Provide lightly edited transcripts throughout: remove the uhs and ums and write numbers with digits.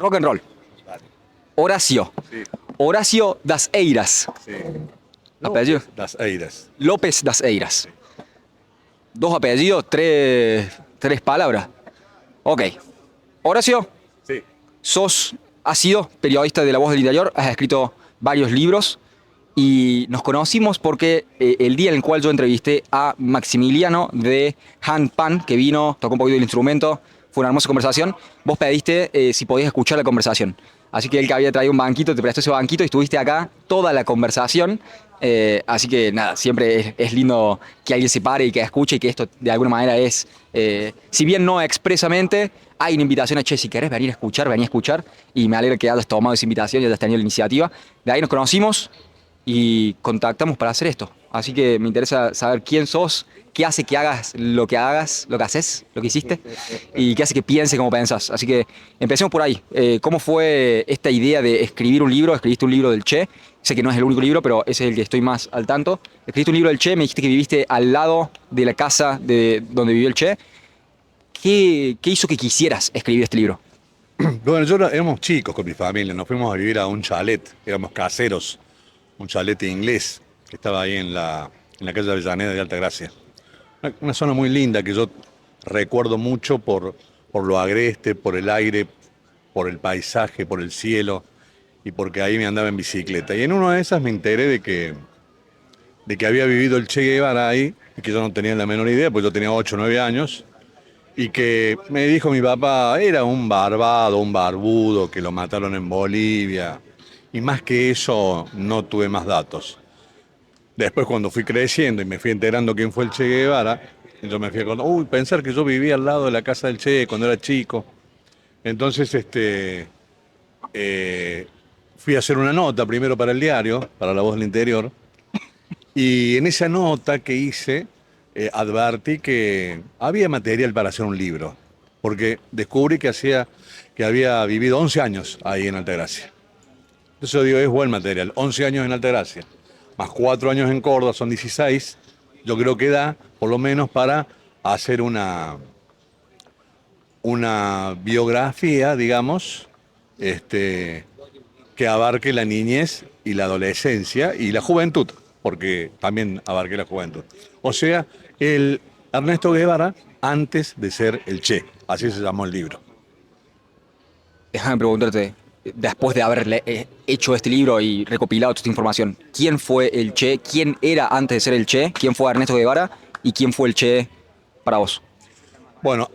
Rock and roll. Horacio. Sí, Horacio das Eiras. sí. Apellido. Das Eiras. López das Eiras. Dos apellidos, tres palabras. Ok. Horacio, Sí. has sido periodista de La Voz del Interior, has escrito varios libros y nos conocimos porque el día en el cual yo entrevisté a Maximiliano de Handpan, que vino, tocó un poquito el instrumento, fue una hermosa conversación, vos pediste si podías escuchar la conversación. Así que él que había traído un banquito, te prestó ese banquito y estuviste acá toda la conversación. Así que nada, siempre es lindo que alguien se pare y que escuche y que esto de alguna manera es, si bien no expresamente, hay una invitación a, che, si querés venir a escuchar, vení a escuchar. Y me alegra que hayas tomado esa invitación y hayas tenido la iniciativa. De ahí nos conocimos y contactamos para hacer esto. Así que me interesa saber quién sos, qué hace que hagas, lo que haces, lo que hiciste, y qué hace que pienses como pensás. Así que empecemos por ahí. ¿Cómo fue esta idea de escribir un libro? Escribiste un libro del Che. Sé que no es el único libro, pero ese es el que estoy más al tanto. Escribiste un libro del Che, me dijiste que viviste al lado de la casa de donde vivió el Che. ¿Qué hizo que quisieras escribir este libro? Bueno, éramos chicos con mi familia, nos fuimos a vivir a un chalet, éramos caseros, un chalet inglés que estaba ahí en la calle Avellaneda de Altagracia. Una zona muy linda que yo recuerdo mucho por lo agreste, por el aire, por el paisaje, por el cielo y porque ahí me andaba en bicicleta. Y en una de esas me enteré de que había vivido el Che Guevara ahí y que yo no tenía la menor idea, pues yo tenía 8 o 9 años. Y que me dijo mi papá, era un barbado, un barbudo, que lo mataron en Bolivia. Y más que eso, no tuve más datos. Después, cuando fui creciendo y me fui enterando quién fue el Che Guevara, yo me fui acordando, uy, pensar que yo vivía al lado de la casa del Che cuando era chico. Entonces, eh, fui a hacer una nota primero para el diario, para La Voz del Interior, y en esa nota que hice, advertí que había material para hacer un libro, porque descubrí que había vivido 11 años ahí en Altagracia. Entonces yo digo, es buen material, 11 años en Altagracia, más 4 años en Córdoba, son 16, yo creo que da por lo menos para hacer una biografía, digamos, que abarque la niñez y la adolescencia y la juventud, porque también abarque la juventud. O sea, el Ernesto Guevara antes de ser el Che, así se llamó el libro. Déjame preguntarte, después de haber hecho este libro y recopilado toda esta información, ¿quién fue el Che? ¿Quién era antes de ser el Che? ¿Quién fue Ernesto Guevara? ¿Y quién fue el Che para vos? Bueno,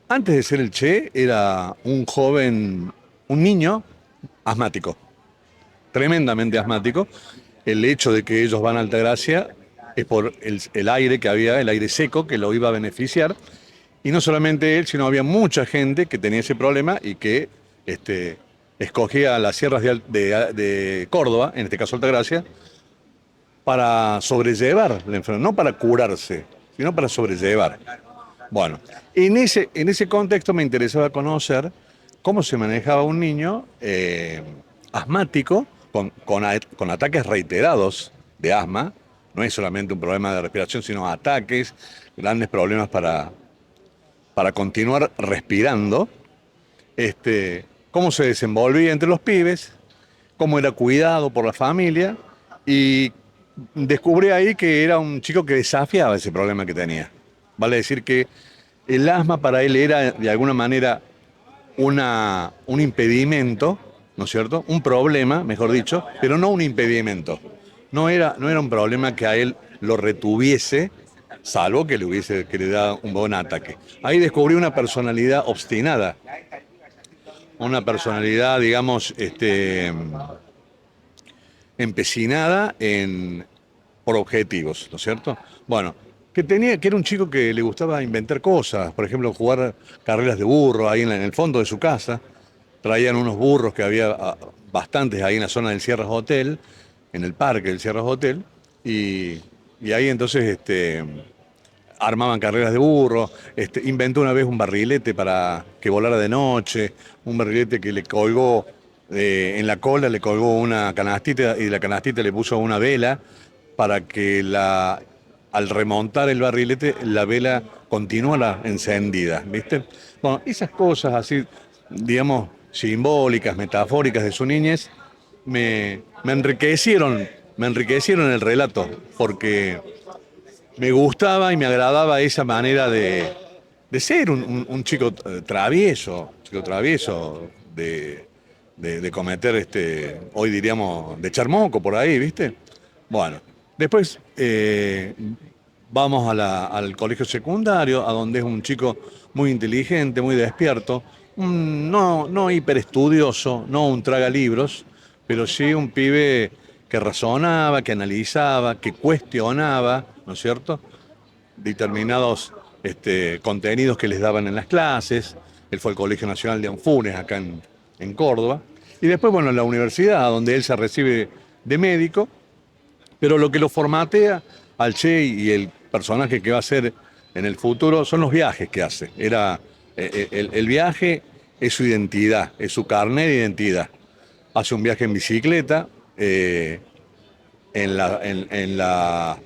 antes de ser el Che era un joven, un niño asmático, tremendamente asmático. El hecho de que ellos van a Altagracia es por el aire que había, el aire seco que lo iba a beneficiar. Y no solamente él, sino había mucha gente que tenía ese problema y que escogía las sierras de Córdoba, en este caso Altagracia, para sobrellevar la enfermedad, no para curarse, sino para sobrellevar. Bueno, en ese contexto me interesaba conocer cómo se manejaba un niño asmático con ataques reiterados de asma. No es solamente un problema de respiración, sino ataques, grandes problemas para continuar respirando. Cómo se desenvolvía entre los pibes, cómo era cuidado por la familia y descubrí ahí que era un chico que desafiaba ese problema que tenía. Vale decir que el asma para él era de alguna manera un impedimento, ¿no es cierto? Un problema, mejor dicho, pero no un impedimento. No era un problema que a él lo retuviese, salvo que le da un buen ataque. Ahí descubrí una personalidad obstinada, una personalidad, digamos, empecinada por objetivos, ¿no es cierto? Bueno, que era un chico que le gustaba inventar cosas, por ejemplo, jugar carreras de burro ahí en el fondo de su casa. Traían unos burros que había bastantes ahí en la zona del Sierras Hotel, en el parque del Sierras Hotel, y ahí entonces armaban carreras de burro. Inventó una vez un barrilete para que volara de noche, un barrilete que le colgó en la cola, le colgó una canastita y la canastita le puso una vela para que al remontar el barrilete la vela continuara encendida, ¿viste? Bueno, esas cosas así, digamos, simbólicas, metafóricas de su niñez, me enriquecieron el relato, porque me gustaba y me agradaba esa manera de ser un chico travieso, de cometer, hoy diríamos, de echar moco por ahí, ¿viste? Bueno, después vamos al colegio secundario, a donde es un chico muy inteligente, muy despierto, no hiperestudioso, no un tragalibros, pero sí un pibe que razonaba, que analizaba, que cuestionaba, ¿no es cierto?, determinados contenidos que les daban en las clases. Él fue al Colegio Nacional de Anfunes, acá en Córdoba. Y después, bueno, en la universidad, donde él se recibe de médico, pero lo que lo formatea al Che y el personaje que va a ser en el futuro son los viajes que hace. El viaje es su identidad, es su carnet de identidad. Hace un viaje en bicicleta en las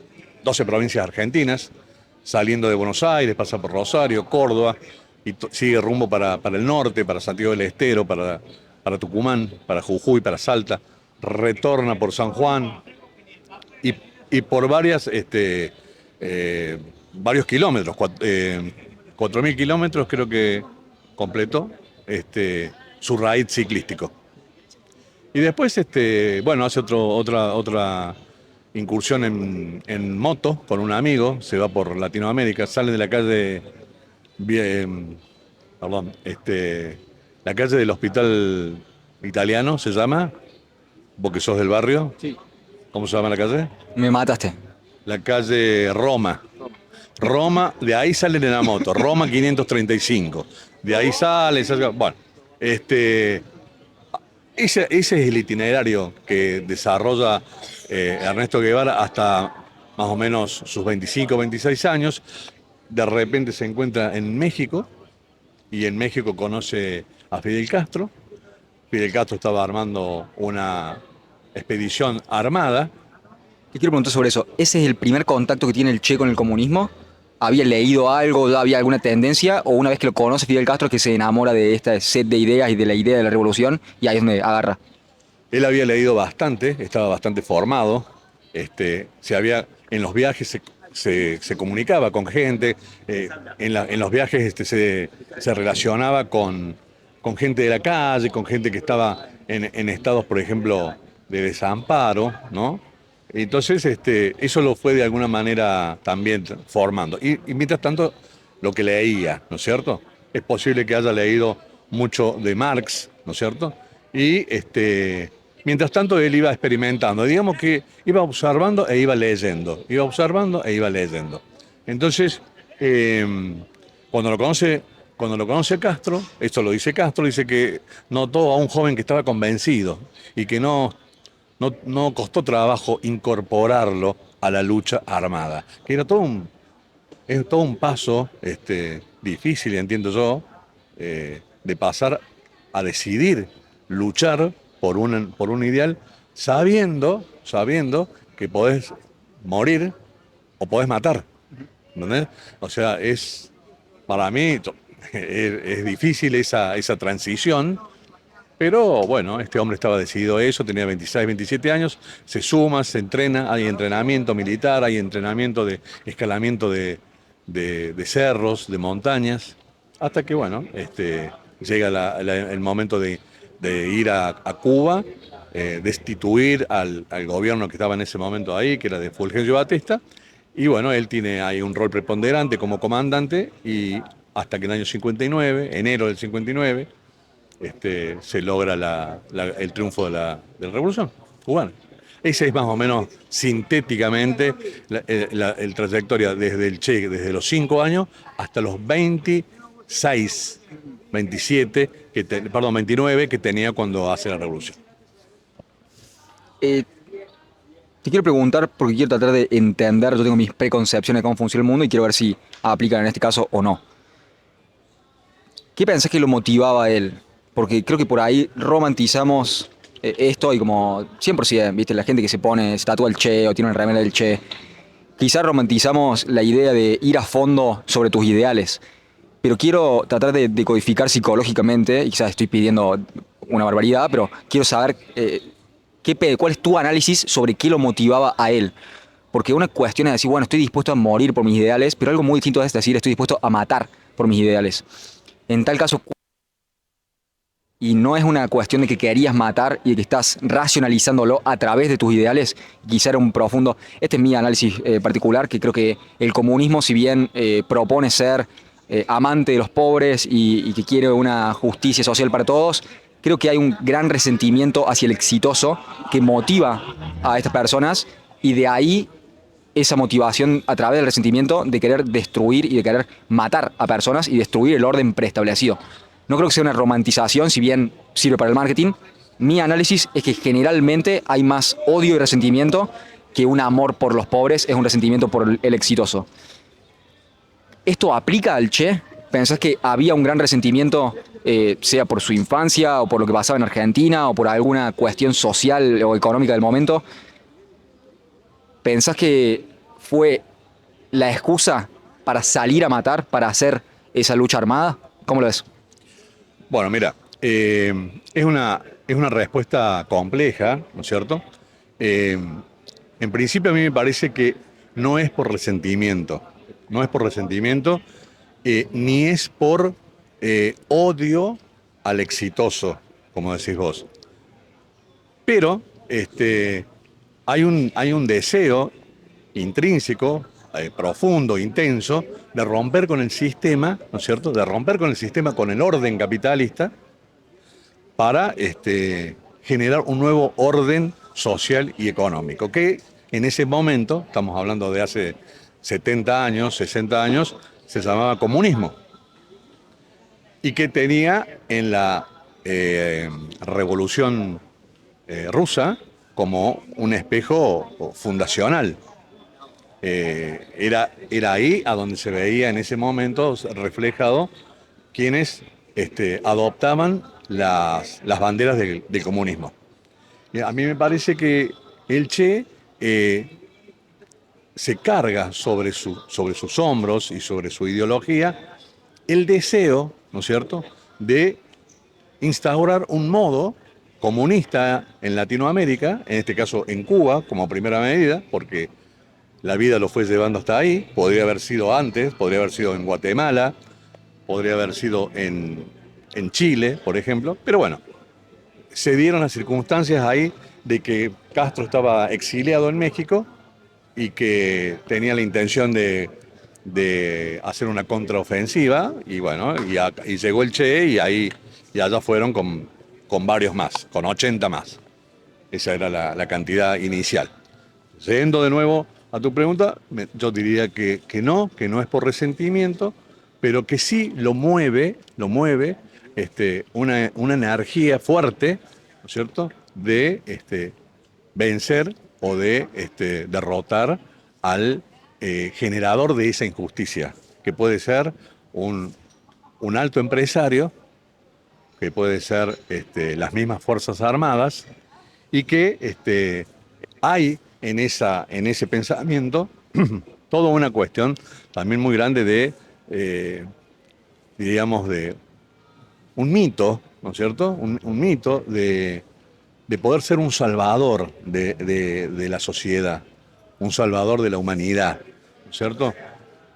12 provincias argentinas, saliendo de Buenos Aires, pasa por Rosario, Córdoba, y sigue rumbo para el norte, para Santiago del Estero, para Tucumán, para Jujuy, para Salta, retorna por San Juan y, y por varios kilómetros, 4.000 kilómetros creo que completó su raíz ciclístico. Y después, bueno, hace otra incursión en moto con un amigo, se va por Latinoamérica, sale de la calle, bien, perdón, la calle del Hospital Italiano se llama, vos que sos del barrio, Sí. ¿cómo se llama la calle? Me mataste. La calle Roma. Roma, de ahí salen en la moto, Roma 535. De ahí bueno, ese es el itinerario que desarrolla Ernesto Guevara hasta más o menos sus 25, 26 años. De repente se encuentra en México y en México conoce a Fidel Castro. Fidel Castro estaba armando una expedición armada. Te quiero preguntar sobre eso. ¿Ese es el primer contacto que tiene el Che con el comunismo? ¿Había leído algo, había alguna tendencia? ¿O una vez que lo conoce Fidel Castro es que se enamora de esta set de ideas y de la idea de la revolución y ahí es donde agarra? Él había leído bastante, estaba bastante formado, en los viajes se comunicaba con gente, en los viajes se relacionaba con gente de la calle, con gente que estaba en estados, por ejemplo, de desamparo, ¿no? Entonces, eso lo fue de alguna manera también formando. Y mientras tanto, lo que leía, ¿no es cierto? Es posible que haya leído mucho de Marx, ¿no es cierto? Y mientras tanto él iba experimentando, digamos que iba observando e iba leyendo, iba observando e iba leyendo. Entonces, cuando lo conoce Castro, esto lo dice Castro, dice que notó a un joven que estaba convencido y que no costó trabajo incorporarlo a la lucha armada, que era es todo un paso difícil, entiendo yo, de pasar a decidir luchar por un ideal, sabiendo que podés morir o podés matar. ¿Entendés? O sea, para mí es difícil esa transición, pero bueno, este hombre estaba decidido a eso, tenía 26, 27 años, se suma, se entrena, hay entrenamiento militar, hay entrenamiento de escalamiento de cerros, de montañas, hasta que bueno, llega el momento de ir a Cuba, destituir al gobierno que estaba en ese momento ahí, que era de Fulgencio Batista, y bueno, él tiene ahí un rol preponderante como comandante, y hasta que en el año 59, enero del 59, se logra el triunfo de la Revolución Cubana. Esa es más o menos sintéticamente el trayectoria desde el Che, desde los 5 años hasta los 26, 27, 29 que tenía cuando hace la Revolución. Eh, Te quiero preguntar porque quiero tratar de entender, yo tengo mis preconcepciones de cómo funciona el mundo y quiero ver si aplican en este caso o no. ¿Qué pensás que lo motivaba a él? Porque creo que por ahí romantizamos esto y como 100%, ¿viste? La gente que se tatúa el Che o tiene una remera del Che. Quizás romantizamos la idea de ir a fondo sobre tus ideales, pero quiero tratar de decodificar psicológicamente, y quizás estoy pidiendo una barbaridad, pero quiero saber cuál es tu análisis sobre qué lo motivaba a él. Porque una cuestión es decir, bueno, estoy dispuesto a morir por mis ideales, pero algo muy distinto es decir, estoy dispuesto a matar por mis ideales. En tal caso, y no es una cuestión de que querías matar y de que estás racionalizándolo a través de tus ideales, quizá era un profundo, este es mi análisis particular, que creo que el comunismo, si bien propone ser amante de los pobres y que quiere una justicia social para todos, creo que hay un gran resentimiento hacia el exitoso que motiva a estas personas y de ahí esa motivación a través del resentimiento de querer destruir y de querer matar a personas y destruir el orden preestablecido. No creo que sea una romantización, si bien sirve para el marketing. Mi análisis es que generalmente hay más odio y resentimiento que un amor por los pobres, es un resentimiento por el exitoso. ¿Esto aplica al Che? ¿Pensás que había un gran resentimiento, sea por su infancia o por lo que pasaba en Argentina o por alguna cuestión social o económica del momento? ¿Pensás que fue la excusa para salir a matar, para hacer esa lucha armada? ¿Cómo lo ves? Bueno, mira, es una respuesta compleja, ¿no es cierto? Eh, en principio a mí me parece que no es por resentimiento, no es por resentimiento, ni es por odio al exitoso, como decís vos. Pero hay un deseo intrínseco, profundo, intenso, de romper con el sistema, ¿no es cierto? De romper con el sistema, con el orden capitalista, para generar un nuevo orden social y económico, que en ese momento, estamos hablando de hace 70 años, 60 años, se llamaba comunismo, y que tenía en la revolución rusa como un espejo fundacional. Era ahí a donde se veía en ese momento reflejado quienes adoptaban las banderas del comunismo. A mí me parece que el Che se carga sobre sus hombros y sobre su ideología el deseo, ¿no es cierto?, de instaurar un modo comunista en Latinoamérica, en este caso en Cuba, como primera medida, porque la vida lo fue llevando hasta ahí, podría haber sido antes, podría haber sido en Guatemala, podría haber sido en Chile, por ejemplo, pero bueno, se dieron las circunstancias ahí de que Castro estaba exiliado en México y que tenía la intención de hacer una contraofensiva, y bueno, y llegó el Che y ahí y allá fueron con varios más, con 80 más. Esa era la cantidad inicial. Yendo de nuevo a tu pregunta, yo diría que no es por resentimiento, pero que sí lo mueve una energía fuerte, ¿no es cierto?, de vencer o de derrotar al generador de esa injusticia, que puede ser un alto empresario, que puede ser las mismas Fuerzas Armadas, y que hay en ese pensamiento toda una cuestión también muy grande diríamos, de un mito, ¿no es cierto? Un mito de poder ser un salvador de la sociedad, un salvador de la humanidad, ¿no es cierto?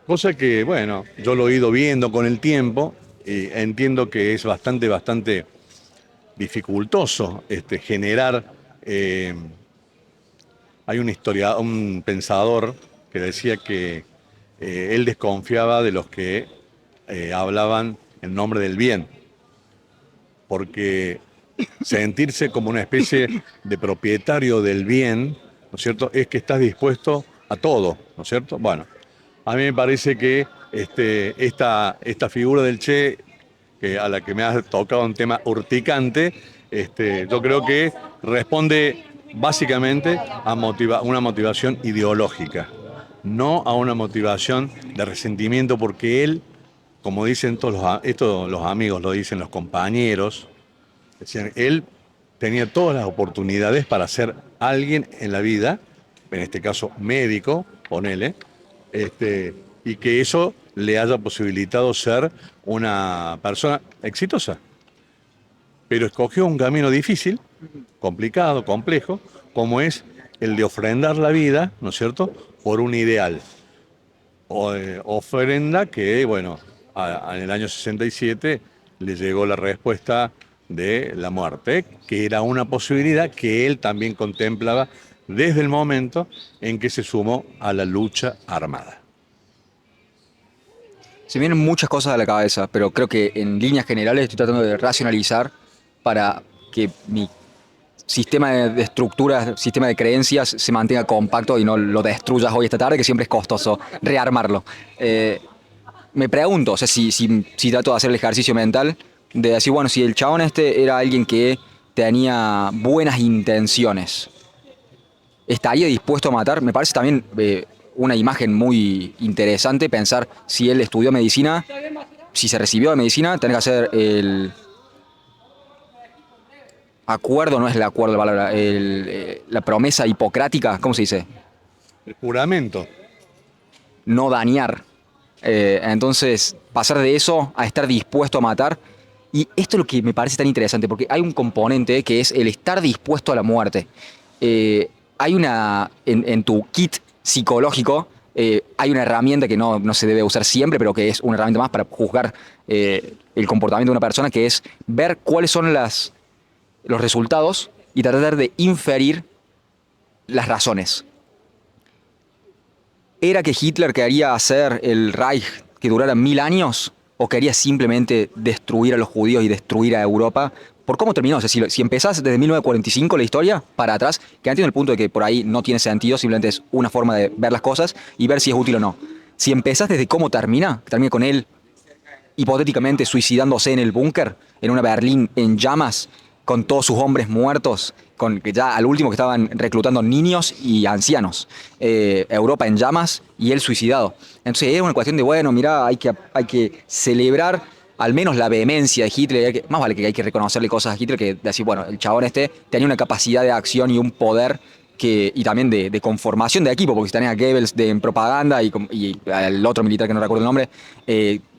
Cosa que, bueno, yo lo he ido viendo con el tiempo y entiendo que es bastante dificultoso generar. Hay un pensador que decía que él desconfiaba de los que hablaban en nombre del bien, porque sentirse como una especie de propietario del bien, ¿no es cierto?, es que estás dispuesto a todo, ¿no es cierto? Bueno, a mí me parece que esta figura del Che, a la que me has tocado un tema urticante, yo creo que responde básicamente a una motivación ideológica, no a una motivación de resentimiento, porque él, como dicen esto los amigos, lo dicen los compañeros, decían, él tenía todas las oportunidades para ser alguien en la vida, en este caso médico, ponele, y que eso le haya posibilitado ser una persona exitosa. pero escogió un camino difícil, complicado, complejo, como es el de ofrendar la vida, ¿no es cierto?, por un ideal. Ofrenda que, bueno, en el año 67 le llegó la respuesta de la muerte, que era una posibilidad que él también contemplaba desde el momento en que se sumó a la lucha armada. Se me vienen muchas cosas a la cabeza, pero creo que en líneas generales estoy tratando de racionalizar para que mi sistema de estructuras, sistema de creencias se mantenga compacto y no lo destruyas hoy esta tarde, que siempre es costoso rearmarlo. Eh, Me pregunto, o sea, si trato de hacer el ejercicio mental de decir, bueno, si el chabón este era alguien que tenía buenas intenciones, estaría dispuesto a matar. Me parece también una imagen muy interesante pensar si él estudió medicina, si se recibió de medicina, tener que hacer el acuerdo, no es el acuerdo la palabra, la promesa hipocrática, ¿cómo se dice? El juramento. No dañar. Entonces, pasar de eso a estar dispuesto a matar. Y esto es lo que me parece tan interesante, porque hay un componente que es el estar dispuesto a la muerte. Hay una, en tu kit psicológico, hay una herramienta que no se debe usar siempre, pero que es una herramienta más para juzgar el comportamiento de una persona, que es ver cuáles son los resultados y tratar de inferir las razones. ¿Era que Hitler quería hacer el Reich que durara 1000 años? ¿O quería simplemente destruir a los judíos y destruir a Europa? ¿Por cómo terminó? O sea, si empezás desde 1945 la historia para atrás, que entiendo el punto de que por ahí no tiene sentido, simplemente es una forma de ver las cosas y ver si es útil o no. Si empezás desde cómo termina, que termina con él hipotéticamente suicidándose en el búnker, en una Berlín en llamas, con todos sus hombres muertos, con que ya al último que estaban reclutando niños y ancianos, Europa en llamas y él suicidado. Entonces es una cuestión de, bueno, mira, hay que celebrar al menos la vehemencia de Hitler, más vale que hay que reconocerle cosas a Hitler que decir, bueno, el chabón este tenía una capacidad de acción y un poder y también de conformación de equipo, porque si tenés a Goebbels en propaganda y el otro militar que no recuerdo el nombre,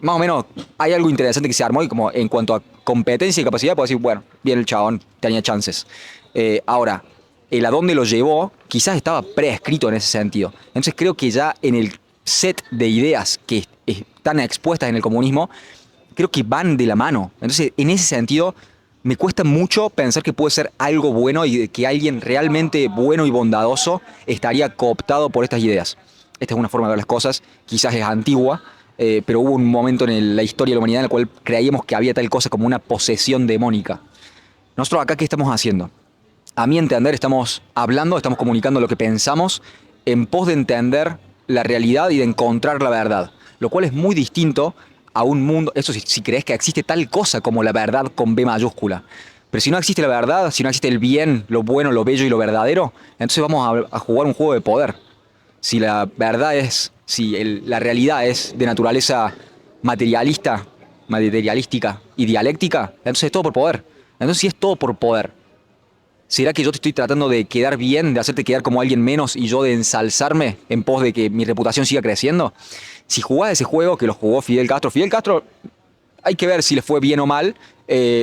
más o menos hay algo interesante que se armó y como en cuanto a competencia y capacidad, puedo decir, bueno, bien el chabón, tenía chances. Ahora, el a dónde lo llevó quizás estaba prescrito en ese sentido. Entonces creo que ya en el set de ideas que están expuestas en el comunismo, creo que van de la mano. Entonces, en ese sentido, me cuesta mucho pensar que puede ser algo bueno y que alguien realmente bueno y bondadoso estaría cooptado por estas ideas. Esta es una forma de ver las cosas, quizás es antigua, pero hubo un momento en la historia de la humanidad en el cual creíamos que había tal cosa como una posesión demónica. Nosotros acá, ¿qué estamos haciendo? A mi entender, estamos hablando, estamos comunicando lo que pensamos en pos de entender la realidad y de encontrar la verdad, lo cual es muy distinto a un mundo, eso si crees que existe tal cosa como la verdad con B mayúscula. Pero si no existe la verdad, si no existe el bien, lo bueno, lo bello y lo verdadero, entonces vamos a jugar un juego de poder. Si la verdad es, si la realidad es de naturaleza materialista, materialística y dialéctica, entonces es todo por poder. Entonces si es todo por poder, ¿será que yo te estoy tratando de quedar bien, de hacerte quedar como alguien menos y yo de ensalzarme en pos de que mi reputación siga creciendo? Si jugás ese juego que lo jugó Fidel Castro, hay que ver si le fue bien o mal,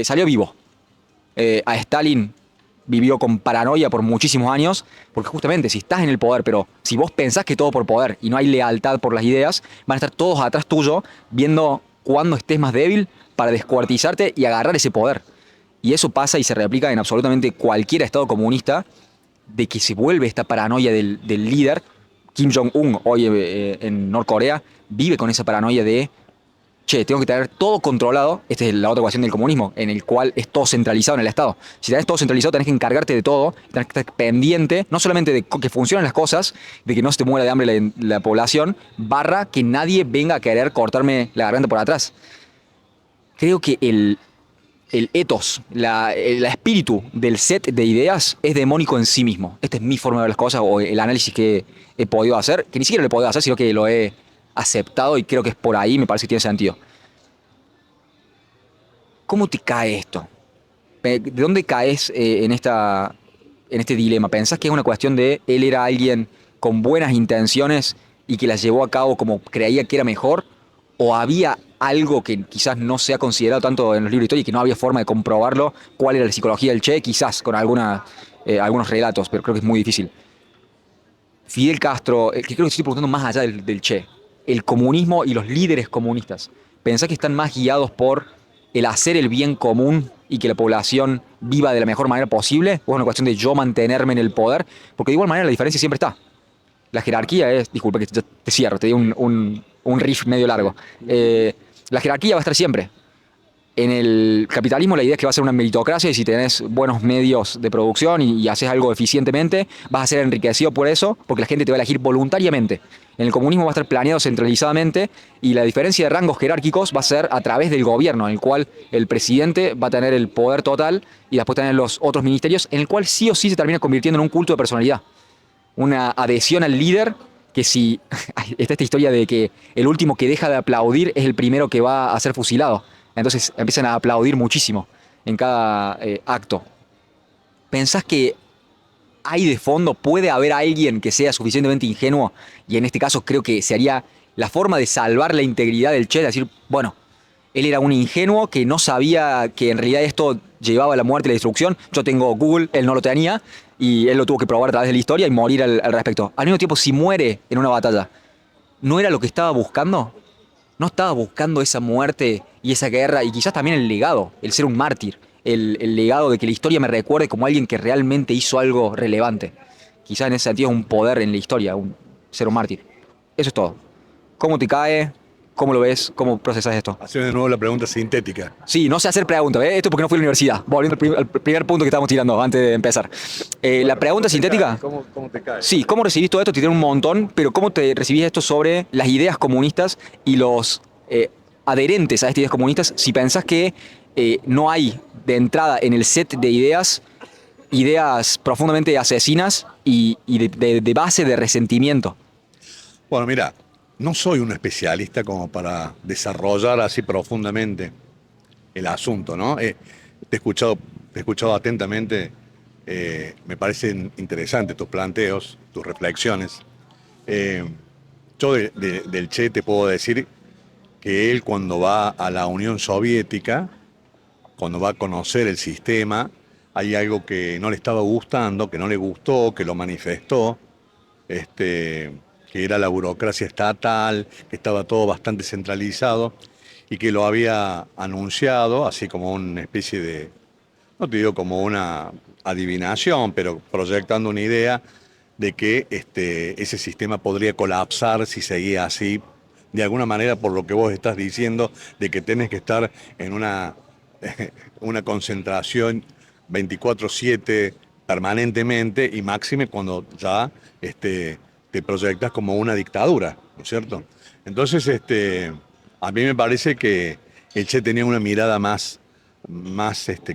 salió vivo. A Stalin vivió con paranoia por muchísimos años, porque justamente si estás en el poder, pero si vos pensás que todo por poder y no hay lealtad por las ideas, van a estar todos atrás tuyo viendo cuándo estés más débil para descuartizarte y agarrar ese poder. Y eso pasa y se replica en absolutamente cualquier estado comunista, de que se vuelve esta paranoia del líder. Kim Jong-un hoy en Norcorea vive con esa paranoia de, che, tengo que tener todo controlado. Esta es la otra ecuación del comunismo, en el cual es todo centralizado en el Estado. Si tenés todo centralizado, tenés que encargarte de todo, tenés que estar pendiente, no solamente de que funcionen las cosas, de que no se te muera de hambre la población, barra que nadie venga a querer cortarme la garganta por atrás. Creo que el ethos, el espíritu del set de ideas es demónico en sí mismo. Esta es mi forma de ver las cosas o el análisis que he podido hacer, que ni siquiera lo he podido hacer, sino que lo he aceptado y creo que es por ahí, me parece que tiene sentido. ¿Cómo te cae esto? ¿De dónde caes en este dilema? ¿Pensás que es una cuestión de él era alguien con buenas intenciones y que las llevó a cabo como creía que era mejor? ¿O había algo que quizás no se ha considerado tanto en los libros de historia y que no había forma de comprobarlo, cuál era la psicología del Che, quizás con algunos relatos, pero creo que es muy difícil. Fidel Castro, que creo que estoy preguntando más allá del Che, el comunismo y los líderes comunistas, ¿pensás que están más guiados por el hacer el bien común y que la población viva de la mejor manera posible? ¿O es una cuestión de yo mantenerme en el poder? Porque de igual manera la diferencia siempre está. La jerarquía es, disculpa que te cierro, te di un riff medio largo. La jerarquía va a estar siempre. En el capitalismo la idea es que va a ser una meritocracia y si tenés buenos medios de producción y haces algo eficientemente, vas a ser enriquecido por eso porque la gente te va a elegir voluntariamente. En el comunismo va a estar planeado centralizadamente y la diferencia de rangos jerárquicos va a ser a través del gobierno, en el cual el presidente va a tener el poder total y después tener los otros ministerios, en el cual sí o sí se termina convirtiendo en un culto de personalidad. Una adhesión al líder que si está esta historia de que el último que deja de aplaudir es el primero que va a ser fusilado. Entonces empiezan a aplaudir muchísimo en cada acto. ¿Pensás que hay de fondo, puede haber alguien que sea suficientemente ingenuo? Y en este caso creo que sería la forma de salvar la integridad del Che, de decir, bueno, él era un ingenuo que no sabía que en realidad esto llevaba a la muerte y la destrucción. Yo tengo Google, él no lo tenía, y él lo tuvo que probar a través de la historia y morir al respecto. Al mismo tiempo, si muere en una batalla, ¿no era lo que estaba buscando? ¿No estaba buscando esa muerte y esa guerra y quizás también el legado, el ser un mártir, el legado de que la historia me recuerde como alguien que realmente hizo algo relevante? Quizás en ese sentido es un poder en la historia, ser un mártir. Eso es todo. ¿Cómo te cae? ¿Cómo lo ves? ¿Cómo procesas esto? Hacer de nuevo la pregunta sintética. Sí, no sé hacer preguntas, ¿eh? Esto es porque no fui a la universidad. Volviendo al primer punto que estábamos tirando antes de empezar. La pregunta sintética. ¿Cómo te cae? Sí, ¿cómo recibís todo esto? Te dieron un montón, pero ¿cómo te recibís esto sobre las ideas comunistas y los adherentes a estas ideas comunistas si pensás que no hay de entrada en el set de ideas profundamente asesinas y de base de resentimiento? Bueno, mira, no soy un especialista como para desarrollar así profundamente el asunto, ¿no? Te he escuchado atentamente, me parecen interesantes tus planteos, tus reflexiones. Eh, yo del Che te puedo decir que él cuando va a la Unión Soviética, cuando va a conocer el sistema, hay algo que no le estaba gustando, que no le gustó, que lo manifestó, que era la burocracia estatal, que estaba todo bastante centralizado y que lo había anunciado, así como una especie de, no te digo como una adivinación, pero proyectando una idea de que ese sistema podría colapsar si seguía así, de alguna manera por lo que vos estás diciendo, de que tenés que estar en una concentración 24/7 permanentemente y máxime cuando ya te proyectas como una dictadura, ¿no es cierto? Entonces, a mí me parece que el Che tenía una mirada más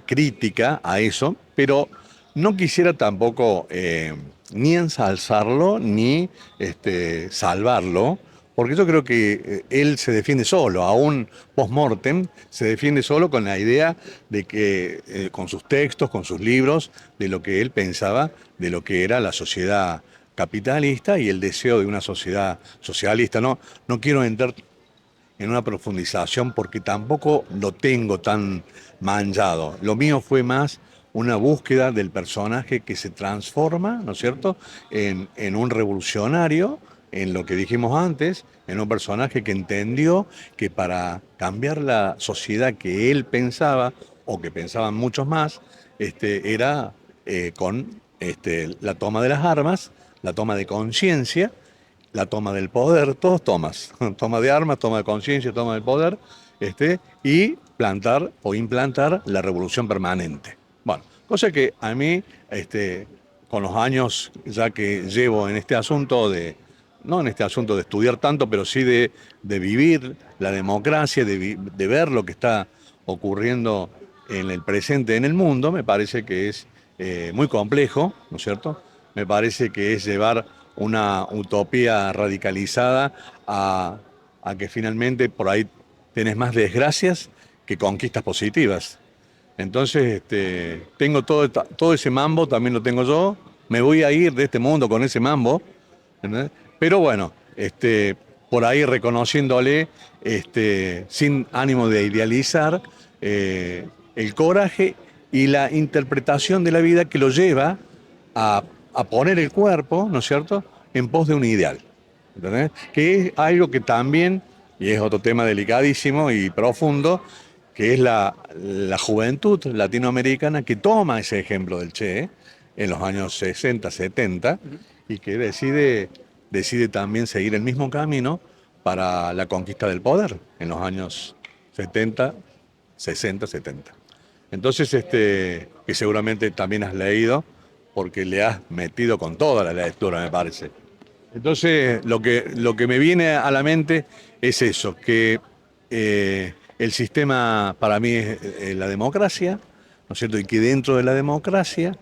crítica a eso, pero no quisiera tampoco ni ensalzarlo ni salvarlo, porque yo creo que él se defiende solo, aún post-mortem, se defiende solo con la idea de que, con sus textos, con sus libros, de lo que él pensaba, de lo que era la sociedad capitalista y el deseo de una sociedad socialista. No quiero entrar en una profundización porque tampoco lo tengo tan manchado. Lo mío fue más una búsqueda del personaje que se transforma, ¿no es cierto?, en un revolucionario, en lo que dijimos antes, en un personaje que entendió que para cambiar la sociedad que él pensaba, o que pensaban muchos más, era con la toma de las armas, la toma de conciencia, la toma del poder, todos tomas, toma de armas, toma de conciencia, toma del poder, y plantar o implantar la revolución permanente. Bueno, cosa que a mí, con los años ya que llevo en este asunto no en este asunto de estudiar tanto, pero sí de vivir la democracia, de ver lo que está ocurriendo en el presente en el mundo, me parece que es muy complejo, ¿no es cierto? Me parece que es llevar una utopía radicalizada a que finalmente por ahí tenés más desgracias que conquistas positivas. Entonces, tengo todo ese mambo, también lo tengo yo. Me voy a ir de este mundo con ese mambo, ¿entendés? Pero bueno, por ahí reconociéndole, sin ánimo de idealizar, el coraje y la interpretación de la vida que lo lleva a poner el cuerpo, ¿no es cierto?, en pos de un ideal. ¿Entendés? Que es algo que también, y es otro tema delicadísimo y profundo, que es la juventud latinoamericana que toma ese ejemplo del Che en los años 60, 70 y que decide también seguir el mismo camino para la conquista del poder en los años 70, 60, 70. Entonces, que seguramente también has leído, porque le has metido con toda la lectura, me parece. Entonces, lo que me viene a la mente es eso, que el sistema para mí es la democracia, ¿no es cierto? Y que dentro de la democracia,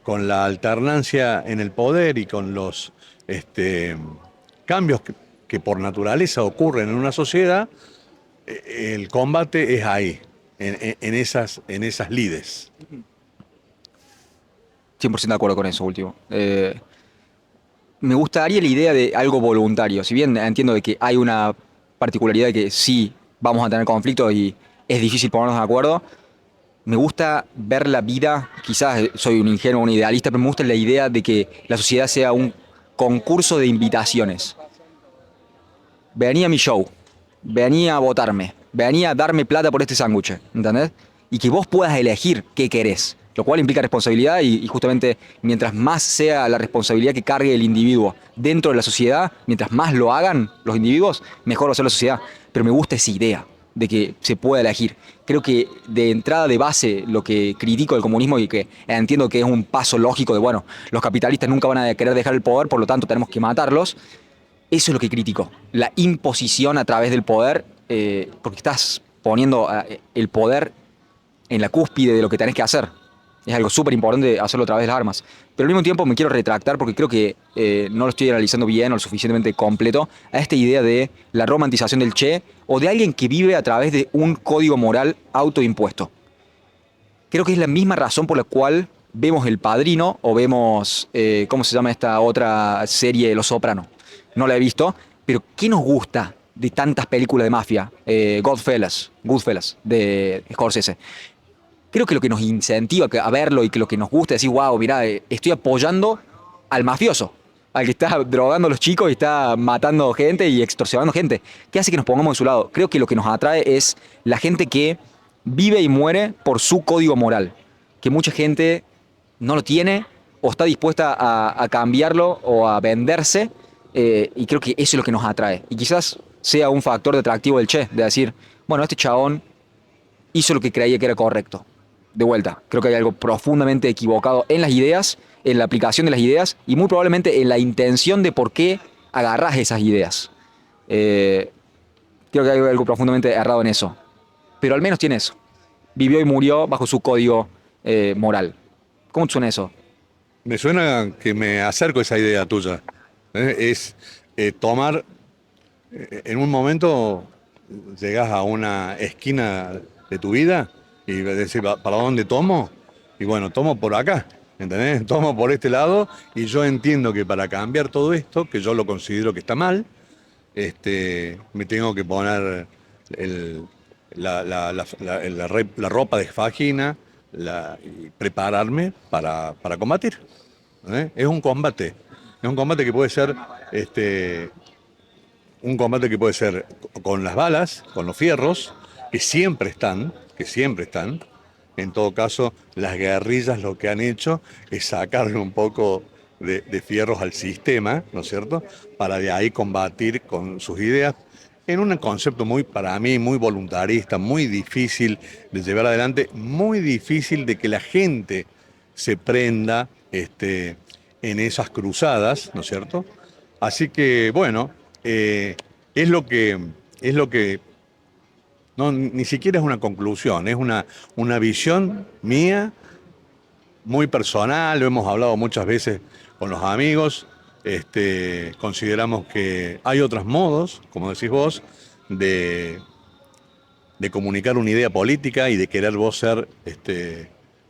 con la alternancia en el poder y con los cambios que por naturaleza ocurren en una sociedad, el combate es ahí, en esas lides. 100% de acuerdo con eso último. Me gustaría la idea de algo voluntario. Si bien entiendo de que hay una particularidad de que sí vamos a tener conflictos y es difícil ponernos de acuerdo, me gusta ver la vida, quizás soy un ingenuo, un idealista, pero me gusta la idea de que la sociedad sea un concurso de invitaciones. Vení a mi show, vení a votarme, vení a darme plata por este sándwich, ¿entendés? Y que vos puedas elegir qué querés, lo cual implica responsabilidad y justamente mientras más sea la responsabilidad que cargue el individuo dentro de la sociedad, mientras más lo hagan los individuos, mejor va a ser la sociedad. Pero me gusta esa idea de que se pueda elegir. Creo que de entrada de base lo que critico del comunismo y que entiendo que es un paso lógico de, bueno, los capitalistas nunca van a querer dejar el poder, por lo tanto tenemos que matarlos. Eso es lo que critico, la imposición a través del poder, porque estás poniendo el poder en la cúspide de lo que tenés que hacer. Es algo súper importante hacerlo a través de las armas. Pero al mismo tiempo me quiero retractar porque creo que no lo estoy analizando bien o lo suficientemente completo a esta idea de la romantización del Che o de alguien que vive a través de un código moral autoimpuesto. Creo que es la misma razón por la cual vemos El Padrino o vemos, ¿cómo se llama esta otra serie, Los Soprano? No la he visto, pero ¿qué nos gusta de tantas películas de mafia? Goodfellas, de Scorsese. Creo que lo que nos incentiva a verlo y que lo que nos gusta es decir, wow, mirá, estoy apoyando al mafioso, al que está drogando a los chicos y está matando gente y extorsionando gente. ¿Qué hace que nos pongamos de su lado? Creo que lo que nos atrae es la gente que vive y muere por su código moral, que mucha gente no lo tiene o está dispuesta a cambiarlo o a venderse, y creo que eso es lo que nos atrae. Y quizás sea un factor de atractivo del Che, de decir, bueno, este chabón hizo lo que creía que era correcto. De vuelta, creo que hay algo profundamente equivocado en las ideas, en la aplicación de las ideas y muy probablemente en la intención de por qué agarrás esas ideas. Eh, Creo que hay algo profundamente errado en eso. Pero al menos tiene eso. Vivió y murió bajo su código moral. ¿Cómo te suena eso? Me suena que me acerco a esa idea tuya. Es tomar, en un momento llegas a una esquina de tu vida y decís, ¿para dónde tomo? Y bueno, tomo por acá, ¿entendés? Tomo por este lado y yo entiendo que para cambiar todo esto, que yo lo considero que está mal, me tengo que poner el- la ropa de fajín y prepararme para combatir. ¿Eh? Es un combate que puede ser un combate que puede ser con las balas, con los fierros, que siempre están. En todo caso, las guerrillas lo que han hecho es sacarle un poco de fierros al sistema, ¿no es cierto? Para de ahí combatir con sus ideas en un concepto muy, para mí, muy voluntarista, muy difícil de llevar adelante, muy difícil de que la gente se prenda en esas cruzadas, ¿no es cierto? Así que, bueno, es lo que no, ni siquiera es una conclusión, es una visión mía, muy personal, lo hemos hablado muchas veces con los amigos, consideramos que hay otros modos, como decís vos, de comunicar una idea política y de querer vos ser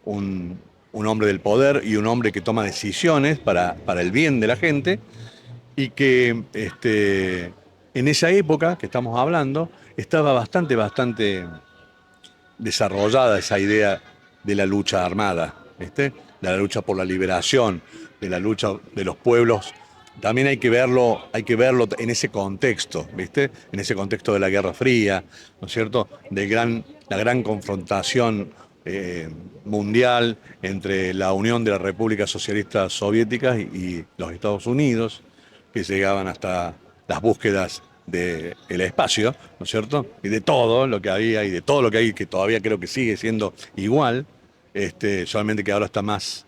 un, un hombre del poder y un hombre que toma decisiones para el bien de la gente y que En esa época que estamos hablando, estaba bastante desarrollada esa idea de la lucha armada, ¿viste? De la lucha por la liberación, de la lucha de los pueblos. También hay que verlo en ese contexto, ¿viste? En ese contexto de la Guerra Fría, ¿no es cierto? La gran confrontación mundial entre la Unión de las Repúblicas Socialistas Soviéticas y los Estados Unidos, que llegaban hasta las búsquedas del espacio, ¿no es cierto? Y de todo lo que había y de todo lo que hay, que todavía creo que sigue siendo igual, solamente que ahora está más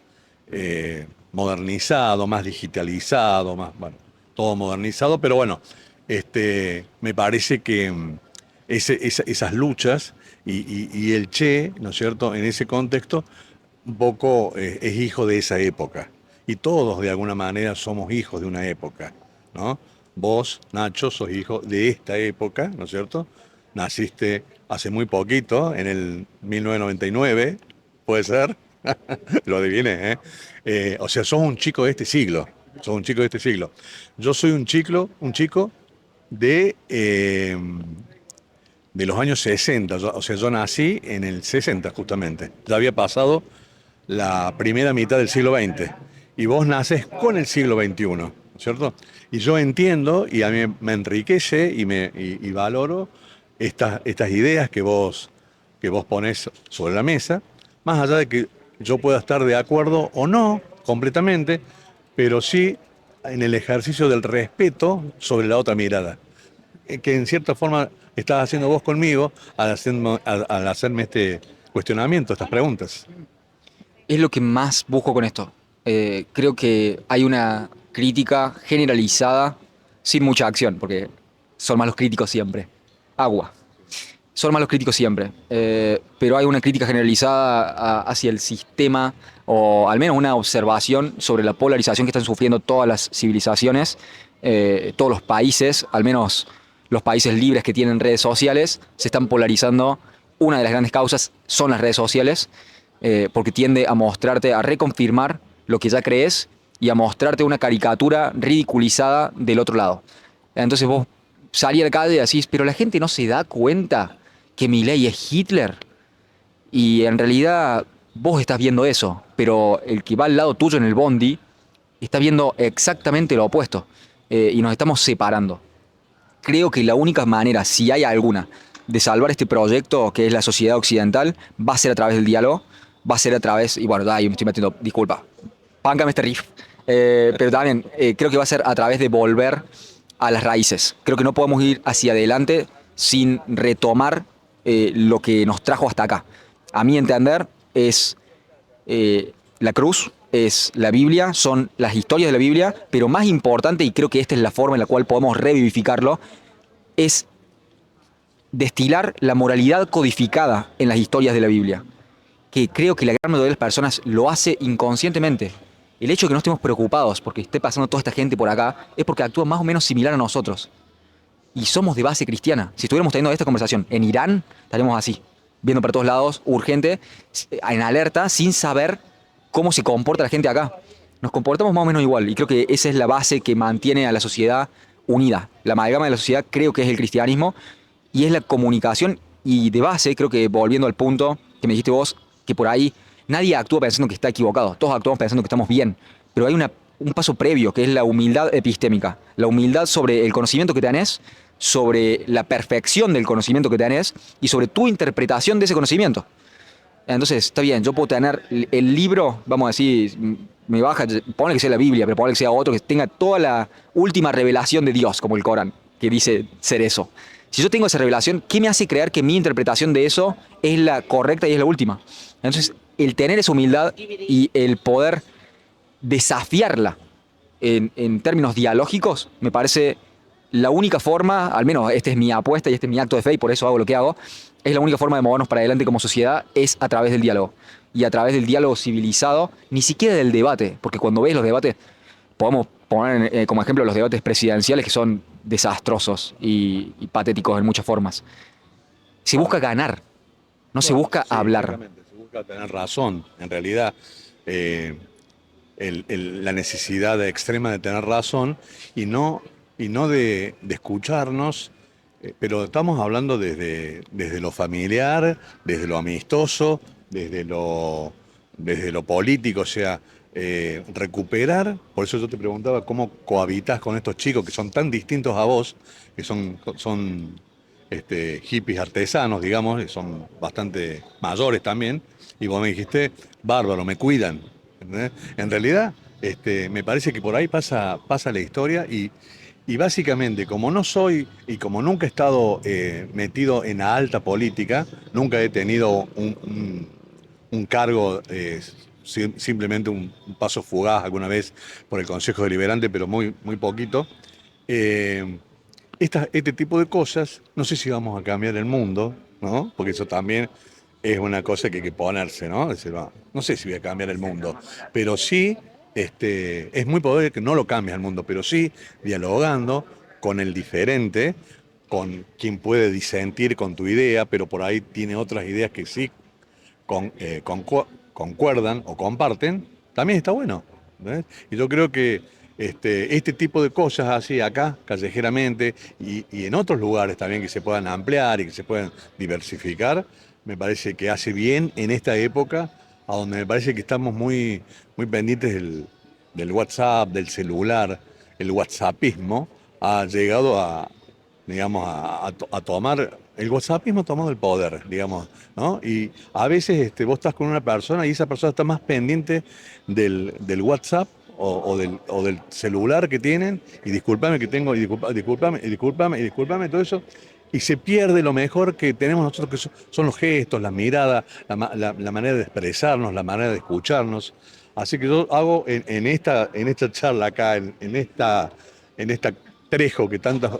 modernizado, más digitalizado, más, bueno, todo modernizado, pero bueno, me parece que esas luchas y el Che, ¿no es cierto?, en ese contexto, un poco es hijo de esa época. Y todos de alguna manera somos hijos de una época, ¿no? Vos, Nacho, sos hijo de esta época, ¿no es cierto? Naciste hace muy poquito, en el 1999, ¿puede ser? Lo adiviné, ¿eh? O sea, sos un chico de este siglo, sos un chico de este siglo. Yo soy un chico de los años 60, o sea, yo nací en el 60 justamente. Ya había pasado la primera mitad del siglo XX y vos naces con el siglo XXI, ¿cierto? Y yo entiendo y a mí me enriquece y valoro estas ideas que vos ponés sobre la mesa, más allá de que yo pueda estar de acuerdo o no completamente, pero sí en el ejercicio del respeto sobre la otra mirada, que en cierta forma estás haciendo vos conmigo al hacerme este cuestionamiento, estas preguntas. Es lo que más busco con esto. Creo que hay una crítica generalizada sin mucha acción, porque son malos críticos siempre. Agua. Son malos críticos siempre. Pero hay una crítica generalizada hacia el sistema, o al menos una observación sobre la polarización que están sufriendo todas las civilizaciones, todos los países, al menos los países libres que tienen redes sociales, se están polarizando. Una de las grandes causas son las redes sociales, porque tiende a mostrarte, a reconfirmar lo que ya crees y a mostrarte una caricatura ridiculizada del otro lado. Entonces vos salís a la calle y decís, pero la gente no se da cuenta que Milei es Hitler. Y en realidad vos estás viendo eso, pero el que va al lado tuyo en el bondi está viendo exactamente lo opuesto. Y nos estamos separando. Creo que la única manera, si hay alguna, de salvar este proyecto que es la sociedad occidental, va a ser a través del diálogo, va a ser a través, y bueno, ahí me estoy metiendo, disculpa, páncame este riff, pero también creo que va a ser a través de volver a las raíces. Creo que no podemos ir hacia adelante sin retomar lo que nos trajo hasta acá. A mi entender es la cruz, es la Biblia, son las historias de la Biblia, pero más importante, y creo que esta es la forma en la cual podemos revivificarlo, es destilar la moralidad codificada en las historias de la Biblia, que creo que la gran mayoría de las personas lo hace inconscientemente. El hecho de que no estemos preocupados porque esté pasando toda esta gente por acá es porque actúa más o menos similar a nosotros. Y somos de base cristiana. Si estuviéramos teniendo esta conversación en Irán, estaríamos así, viendo para todos lados, urgente, en alerta, sin saber cómo se comporta la gente acá. Nos comportamos más o menos igual y creo que esa es la base que mantiene a la sociedad unida. La amalgama de la sociedad creo que es el cristianismo y es la comunicación y de base, creo que volviendo al punto que me dijiste vos, que por ahí nadie actúa pensando que está equivocado, todos actuamos pensando que estamos bien, pero hay un paso previo que es la humildad epistémica, la humildad sobre el conocimiento que tenés, sobre la perfección del conocimiento que tenés y sobre tu interpretación de ese conocimiento. Entonces, está bien, yo puedo tener el libro, vamos a decir, me baja, ponle que sea la Biblia, pero ponle que sea otro que tenga toda la última revelación de Dios, como el Corán, que dice ser eso. Si yo tengo esa revelación, ¿qué me hace creer que mi interpretación de eso es la correcta y es la última? Entonces, el tener esa humildad y el poder desafiarla en términos dialógicos, me parece la única forma, al menos esta es mi apuesta y este es mi acto de fe y por eso hago lo que hago, es la única forma de movernos para adelante como sociedad, es a través del diálogo. Y a través del diálogo civilizado, ni siquiera del debate, porque cuando ves los debates, podemos poner como ejemplo los debates presidenciales que son desastrosos y patéticos en muchas formas. Se busca ganar, no se Bueno, busca sí, hablar. exactamente, se busca tener razón. En realidad, eh, la necesidad extrema de tener razón y no y no de escucharnos, pero estamos hablando desde lo familiar, desde lo amistoso, desde lo político, o sea, recuperar, por eso yo te preguntaba cómo cohabitas con estos chicos que son tan distintos a vos, que son hippies artesanos, digamos, y son bastante mayores también, y vos me dijiste, bárbaro, me cuidan. ¿Entendés? En realidad, me parece que por ahí pasa la historia y básicamente, como no soy y como nunca he estado metido en la alta política, nunca he tenido un cargo, simplemente un paso fugaz alguna vez por el Consejo Deliberante, pero muy, muy poquito. eh, este tipo de cosas, no sé si vamos a cambiar el mundo, ¿no? Porque eso también es una cosa que hay que ponerse, ¿no? Es decir, no sé si voy a cambiar el mundo, pero sí, es muy probable que no lo cambies el mundo, pero sí dialogando con el diferente, con quien puede disentir con tu idea, pero por ahí tiene otras ideas que sí concuerdan o comparten, también está bueno. ¿Ves? Y yo creo que este tipo de cosas así acá, callejeramente, y en otros lugares también que se puedan ampliar y que se puedan diversificar, me parece que hace bien en esta época, a donde me parece que estamos muy, muy pendientes del WhatsApp, del celular. El WhatsAppismo ha llegado digamos, a tomar, el WhatsAppismo ha tomado el poder, digamos, ¿no? Y a veces vos estás con una persona y esa persona está más pendiente del WhatsApp o del celular que tienen, y discúlpame que tengo, y discúlpame, y discúlpame, y discúlpame, todo eso, y se pierde lo mejor que tenemos nosotros, que son los gestos, las miradas, la manera de expresarnos, la manera de escucharnos. Así que yo hago en esta charla acá, en esta Trejo que tantas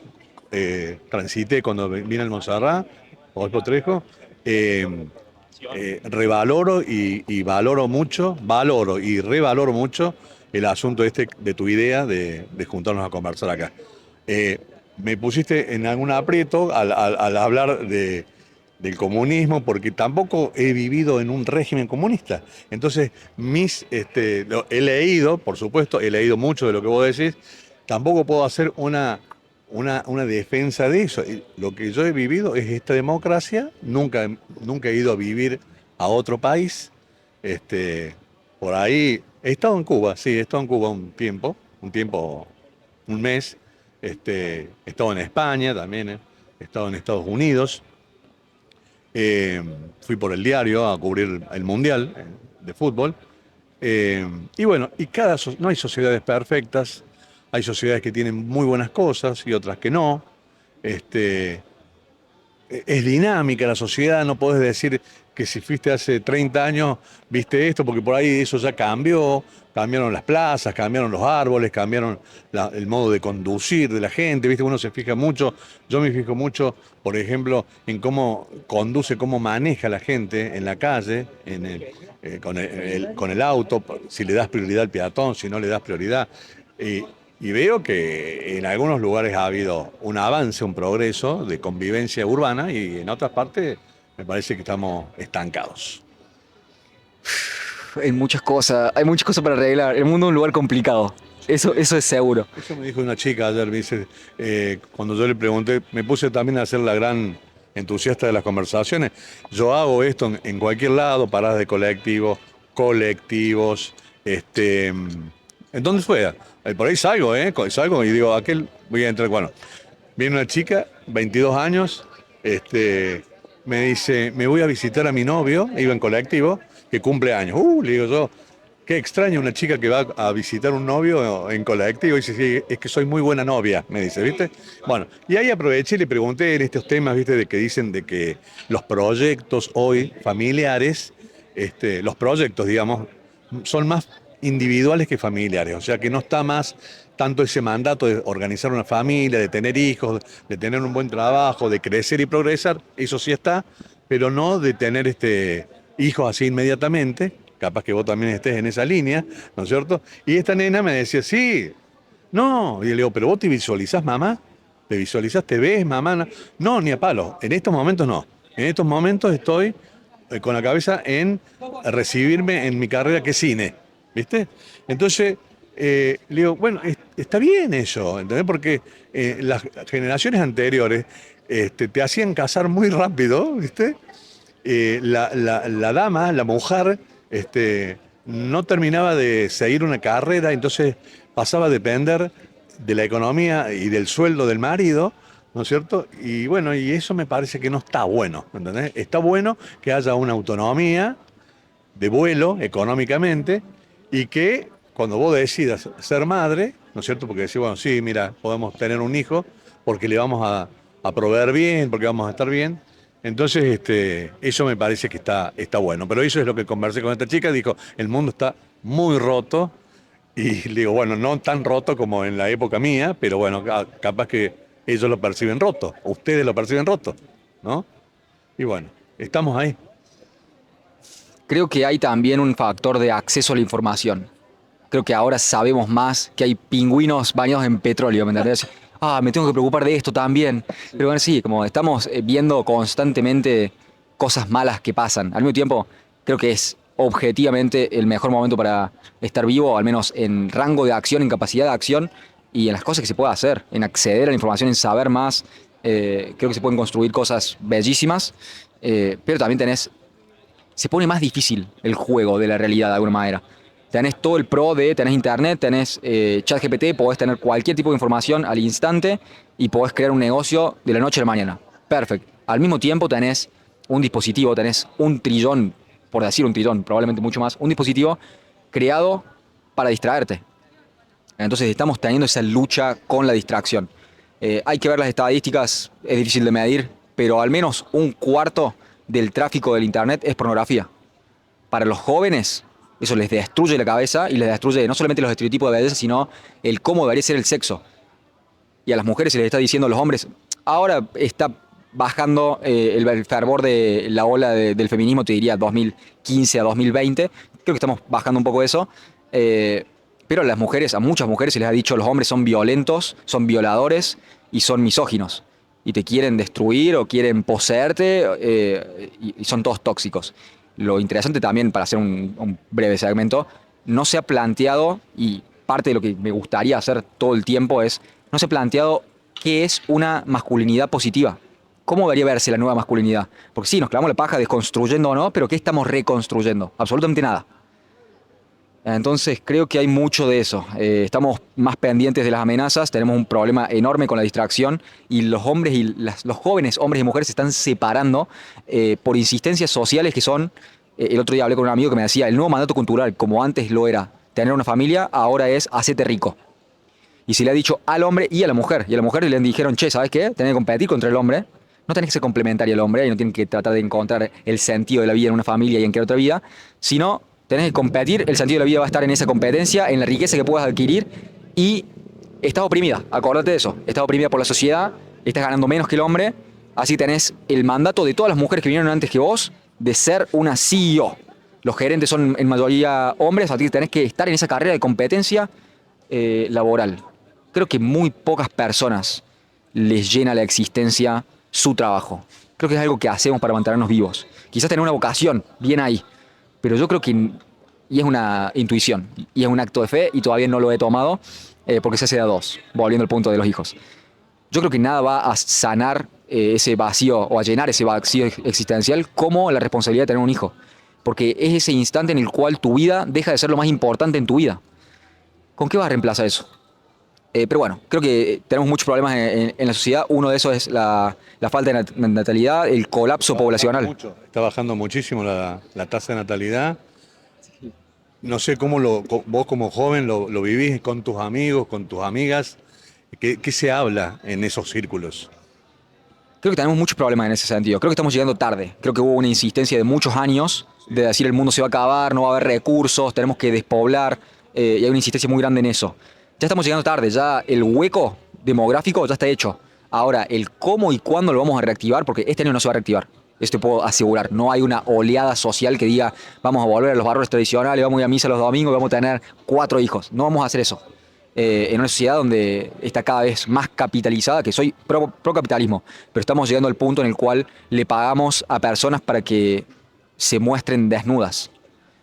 transité cuando vine al Montserrat, Rodolfo Trejo, eh, revaloro y valoro y revaloro mucho el asunto de tu idea de juntarnos a conversar acá. Eh, Me pusiste en algún aprieto al hablar del comunismo, porque tampoco he vivido en un régimen comunista. Entonces, he leído, por supuesto, he leído mucho de lo que vos decís, tampoco puedo hacer una defensa de eso. Y lo que yo he vivido es esta democracia, nunca he ido a vivir a otro país. Este, por ahí, he estado en Cuba, sí, he estado en Cuba un mes. He estado en España también, he estado en Estados Unidos. Eh, Fui por el diario a cubrir el Mundial de fútbol. Y bueno, no hay sociedades perfectas, hay sociedades que tienen muy buenas cosas y otras que no. Este, es dinámica la sociedad, no podés decir que si fuiste hace 30 años, viste esto, porque por ahí eso ya cambió, cambiaron las plazas, cambiaron los árboles, cambiaron el modo de conducir de la gente, viste, uno se fija mucho, yo me fijo mucho, por ejemplo, en cómo conduce, cómo maneja la gente en la calle, con el auto, si le das prioridad al peatón, si no le das prioridad. Y veo que en algunos lugares ha habido un avance, un progreso de convivencia urbana, y en otras partes me parece que estamos estancados. Hay muchas cosas para arreglar. El mundo es un lugar complicado. Eso es seguro. Eso me dijo una chica ayer, me dice, cuando yo le pregunté, me puse también a ser la gran entusiasta de las conversaciones. Yo hago esto en cualquier lado, paradas de colectivos, en donde fuera. Por ahí salgo y digo, aquel voy a entrar. Bueno, viene una chica, 22 años, me dice, me voy a visitar a mi novio, iba en colectivo, que cumple años. Le digo yo, qué extraño una chica que va a visitar un novio en colectivo y dice, sí, es que soy muy buena novia, me dice, ¿viste? Bueno, y ahí aproveché y le pregunté en estos temas, ¿viste? De que dicen de que los proyectos hoy familiares, los proyectos, digamos, son más individuales que familiares, o sea que no está más tanto ese mandato de organizar una familia, de tener hijos, de tener un buen trabajo, de crecer y progresar, eso sí está, pero no de tener hijos así inmediatamente. Capaz que vos también estés en esa línea, ¿no es cierto? Y esta nena me decía, sí, no, y le digo, pero vos te visualizás, mamá, te visualizás, te ves, mamá, no, no, ni a palo, en estos momentos no, en estos momentos estoy con la cabeza en recibirme en mi carrera que es cine, ¿viste? Entonces, Le digo, bueno, está bien eso, ¿entendés? Porque las generaciones anteriores te hacían casar muy rápido, ¿viste? La dama, la mujer, no terminaba de seguir una carrera, entonces pasaba a depender de la economía y del sueldo del marido, ¿no es cierto? Y bueno, y eso me parece que no está bueno, ¿entendés? Está bueno que haya una autonomía de vuelo económicamente y que cuando vos decidas ser madre, ¿no es cierto? Porque decís, bueno, sí, mira, podemos tener un hijo porque le vamos a proveer bien, porque vamos a estar bien. Entonces, eso me parece que está bueno. Pero eso es lo que conversé con esta chica, dijo, el mundo está muy roto y le digo, bueno, no tan roto como en la época mía, pero bueno, capaz que ellos lo perciben roto, ustedes lo perciben roto, ¿no? Y bueno, estamos ahí. Creo que hay también un factor de acceso a la información. Creo que ahora sabemos más que hay pingüinos bañados en petróleo, ¿me entendés? Ah, me tengo que preocupar de esto también. Pero bueno, sí, como estamos viendo constantemente cosas malas que pasan. Al mismo tiempo, creo que es objetivamente el mejor momento para estar vivo, al menos en rango de acción, en capacidad de acción y en las cosas que se puede hacer, en acceder a la información, en saber más. Creo que se pueden construir cosas bellísimas, pero también se pone más difícil el juego de la realidad de alguna manera. Tenés todo el pro de, tenés internet, tenés ChatGPT, podés tener cualquier tipo de información al instante y podés crear un negocio de la noche a la mañana. Perfecto. Al mismo tiempo tenés un dispositivo, tenés un trillón, por decir un trillón, probablemente mucho más, un dispositivo creado para distraerte. Entonces estamos teniendo esa lucha con la distracción. Hay que ver las estadísticas, es difícil de medir, pero al menos un cuarto del tráfico del Internet es pornografía. Para los jóvenes, eso les destruye la cabeza y les destruye no solamente los estereotipos de belleza, sino el cómo debería ser el sexo. Y a las mujeres se les está diciendo a los hombres, ahora está bajando el fervor de la ola del feminismo, te diría 2015 a 2020. Creo que estamos bajando un poco eso. Eh, pero a las mujeres, a muchas mujeres se les ha dicho los hombres son violentos, son violadores y son misóginos. Y te quieren destruir o quieren poseerte y son todos tóxicos. Lo interesante también, para hacer un breve segmento, no se ha planteado, y parte de lo que me gustaría hacer todo el tiempo es, no se ha planteado qué es una masculinidad positiva. ¿Cómo debería verse la nueva masculinidad? Porque sí, nos clavamos la paja desconstruyendo o no, pero ¿qué estamos reconstruyendo? Absolutamente nada. Entonces creo que hay mucho de eso. Estamos más pendientes de las amenazas, tenemos un problema enorme con la distracción y los hombres y los jóvenes hombres y mujeres se están separando por insistencias sociales que son, el otro día hablé con un amigo que me decía, el nuevo mandato cultural, como antes lo era tener una familia, ahora es hacete rico. Y se le ha dicho al hombre y a la mujer. Y a la mujer le dijeron, che, ¿sabes qué? Tenés que competir contra el hombre. No tenés que ser complementario al hombre y no tienes que tratar de encontrar el sentido de la vida en una familia y en cualquier otra vida, sino tenés que competir, el sentido de la vida va a estar en esa competencia, en la riqueza que puedas adquirir y estás oprimida, acordate de eso, estás oprimida por la sociedad, estás ganando menos que el hombre, así tenés el mandato de todas las mujeres que vinieron antes que vos de ser una CEO. Los gerentes son en mayoría hombres, así que tenés que estar en esa carrera de competencia laboral. Creo que muy pocas personas les llena la existencia su trabajo. Creo que es algo que hacemos para mantenernos vivos. Quizás tener una vocación, bien ahí, pero yo creo que, y es una intuición, y es un acto de fe, y todavía no lo he tomado, porque se hace de a dos, volviendo al punto de los hijos. Yo creo que nada va a sanar ese vacío o a llenar ese vacío existencial como la responsabilidad de tener un hijo. Porque es ese instante en el cual tu vida deja de ser lo más importante en tu vida. ¿Con qué vas a reemplazar eso? Pero bueno, creo que tenemos muchos problemas en la sociedad. Uno de esos es la falta de natalidad, el colapso poblacional. Está bajando muchísimo la tasa de natalidad. No sé cómo vos como joven lo vivís con tus amigos, con tus amigas. ¿Qué se habla en esos círculos? Creo que tenemos muchos problemas en ese sentido. Creo que estamos llegando tarde. Creo que hubo una insistencia de muchos años de decir el mundo se va a acabar, no va a haber recursos, tenemos que despoblar, y hay una insistencia muy grande en eso. Ya estamos llegando tarde, ya el hueco demográfico ya está hecho. Ahora, el cómo y cuándo lo vamos a reactivar, porque este año no se va a reactivar. Esto te puedo asegurar. No hay una oleada social que diga vamos a volver a los valores tradicionales, vamos a ir a misa los domingos y vamos a tener 4 hijos. No vamos a hacer eso. En una sociedad donde está cada vez más capitalizada, que soy pro capitalismo, pero estamos llegando al punto en el cual le pagamos a personas para que se muestren desnudas.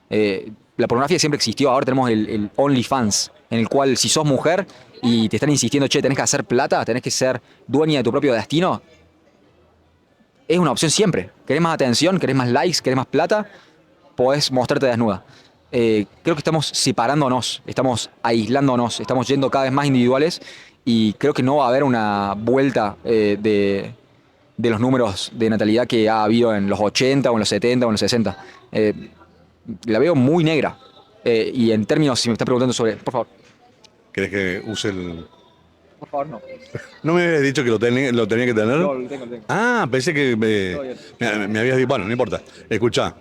La pornografía siempre existió, ahora tenemos el OnlyFans, en el cual si sos mujer y te están insistiendo, che, tenés que hacer plata, tenés que ser dueña de tu propio destino, es una opción siempre. ¿Querés más atención? ¿Querés más likes? ¿Querés más plata? Podés mostrarte desnuda. Creo que estamos separándonos, estamos aislándonos, estamos yendo cada vez más individuales y creo que no va a haber una vuelta de los números de natalidad que ha habido en los 80 o en los 70 o en los 60. La veo muy negra. Y en términos, si me estás preguntando sobre... Por favor. ¿Querés que use el...? Por favor, no. ¿No me habías dicho que lo tenía que tener? No, lo tengo, lo tengo. Ah, pensé que Todo bien. me habías dicho, bueno, no importa. Escuchá,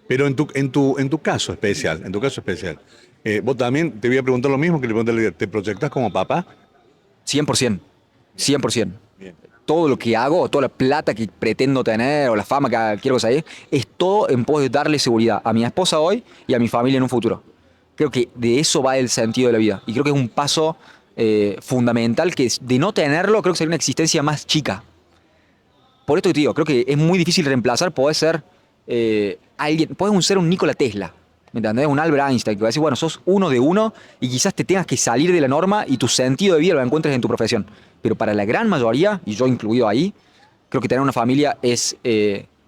pero en tu caso especial, vos también te voy a preguntar lo mismo que le pregunté al líder. ¿Te proyectás como papá? 100%. 100%. Bien. Todo lo que hago, toda la plata que pretendo tener o la fama que quiero conseguir, es todo en pos de darle seguridad a mi esposa hoy y a mi familia en un futuro. Creo que de eso va el sentido de la vida. Y creo que es un paso fundamental que de no tenerlo, creo que sería una existencia más chica. Por esto que te digo, creo que es muy difícil reemplazar, podés ser alguien, podés ser un Nikola Tesla, ¿me entendés? Un Albert Einstein, que va a decir, bueno, sos uno de uno y quizás te tengas que salir de la norma y tu sentido de vida lo encuentres en tu profesión. Pero para la gran mayoría, y yo incluido ahí, creo que tener una familia es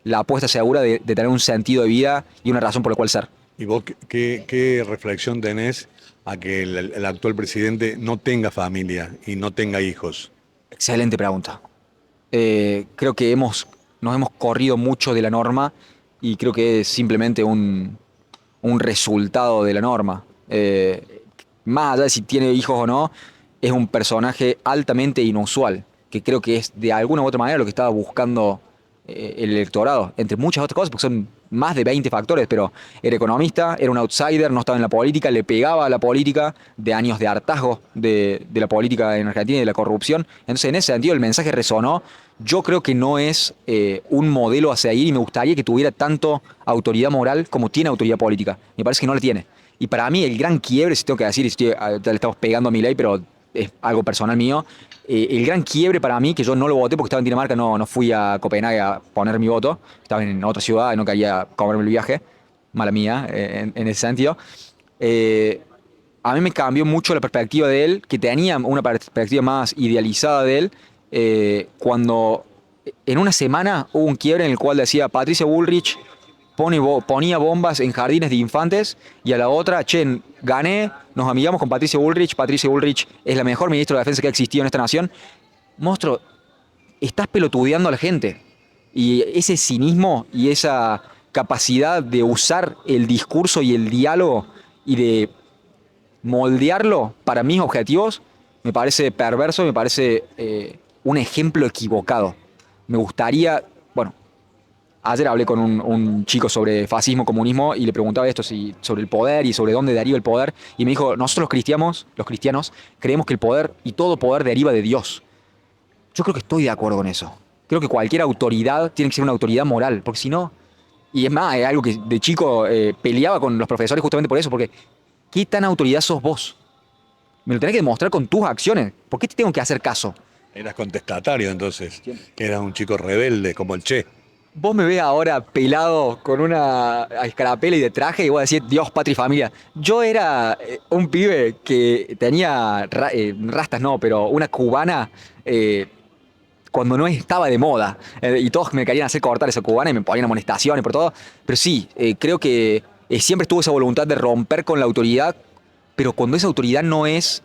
la apuesta segura de tener un sentido de vida y una razón por la cual ser. ¿Y vos qué reflexión tenés a que el actual presidente no tenga familia y no tenga hijos? Excelente pregunta. Creo que nos hemos corrido mucho de la norma y creo que es simplemente un resultado de la norma. Más allá de si tiene hijos o no, es un personaje altamente inusual, que creo que es de alguna u otra manera lo que estaba buscando el electorado, entre muchas otras cosas, porque son más de 20 factores, pero era economista, era un outsider, no estaba en la política, le pegaba a la política de años de hartazgo de la política en Argentina y de la corrupción. Entonces, en ese sentido, el mensaje resonó. Yo creo que no es un modelo a seguir y me gustaría que tuviera tanto autoridad moral como tiene autoridad política. Me parece que no la tiene. Y para mí el gran quiebre, si tengo que decir, le estamos pegando a mi ley, pero es algo personal mío, el gran quiebre para mí, que yo no lo voté porque estaba en Dinamarca, no fui a Copenhague a poner mi voto, estaba en otra ciudad y no quería comerme el viaje, mala mía, en ese sentido. A mí me cambió mucho la perspectiva de él, que tenía una perspectiva más idealizada de él, cuando en una semana hubo un quiebre en el cual decía Patricia Bullrich ponía bombas en jardines de infantes y a la otra, che, gané, nos amigamos con Patricia Bullrich es la mejor ministra de Defensa que ha existido en esta nación. Monstruo, estás pelotudeando a la gente. Y ese cinismo y esa capacidad de usar el discurso y el diálogo y de moldearlo para mis objetivos, me parece perverso, me parece un ejemplo equivocado. Me gustaría, bueno, ayer hablé con un chico sobre fascismo, comunismo y le preguntaba esto, sobre el poder y sobre dónde deriva el poder. Y me dijo, nosotros los cristianos, creemos que el poder y todo poder deriva de Dios. Yo creo que estoy de acuerdo con eso. Creo que cualquier autoridad tiene que ser una autoridad moral, porque si no, y es más, es algo que de chico peleaba con los profesores justamente por eso, porque ¿qué tan autoridad sos vos? Me lo tenés que demostrar con tus acciones. ¿Por qué te tengo que hacer caso? Eras contestatario entonces, eras un chico rebelde como el Che. Vos me ves ahora pelado con una escarapela y de traje y vos decís, Dios, patria y familia. Yo era un pibe que tenía rastas, no, pero una cubana cuando no estaba de moda. Y todos me querían hacer cortar esa cubana y me ponían amonestaciones por todo. Pero sí, creo que siempre estuvo esa voluntad de romper con la autoridad, pero cuando esa autoridad no es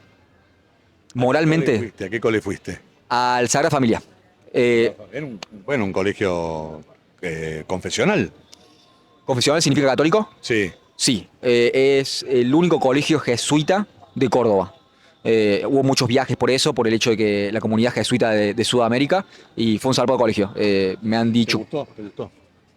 moralmente... ¿A qué cole fuiste? Al Sagrada Familia. Bueno, un colegio confesional. ¿Confesional significa católico? Sí. Sí, es el único colegio jesuita de Córdoba. Hubo muchos viajes por eso, por el hecho de que la comunidad jesuita de Sudamérica, y fue un zarpado colegio. Me han dicho... ¿Te gustó? ¿Te gustó?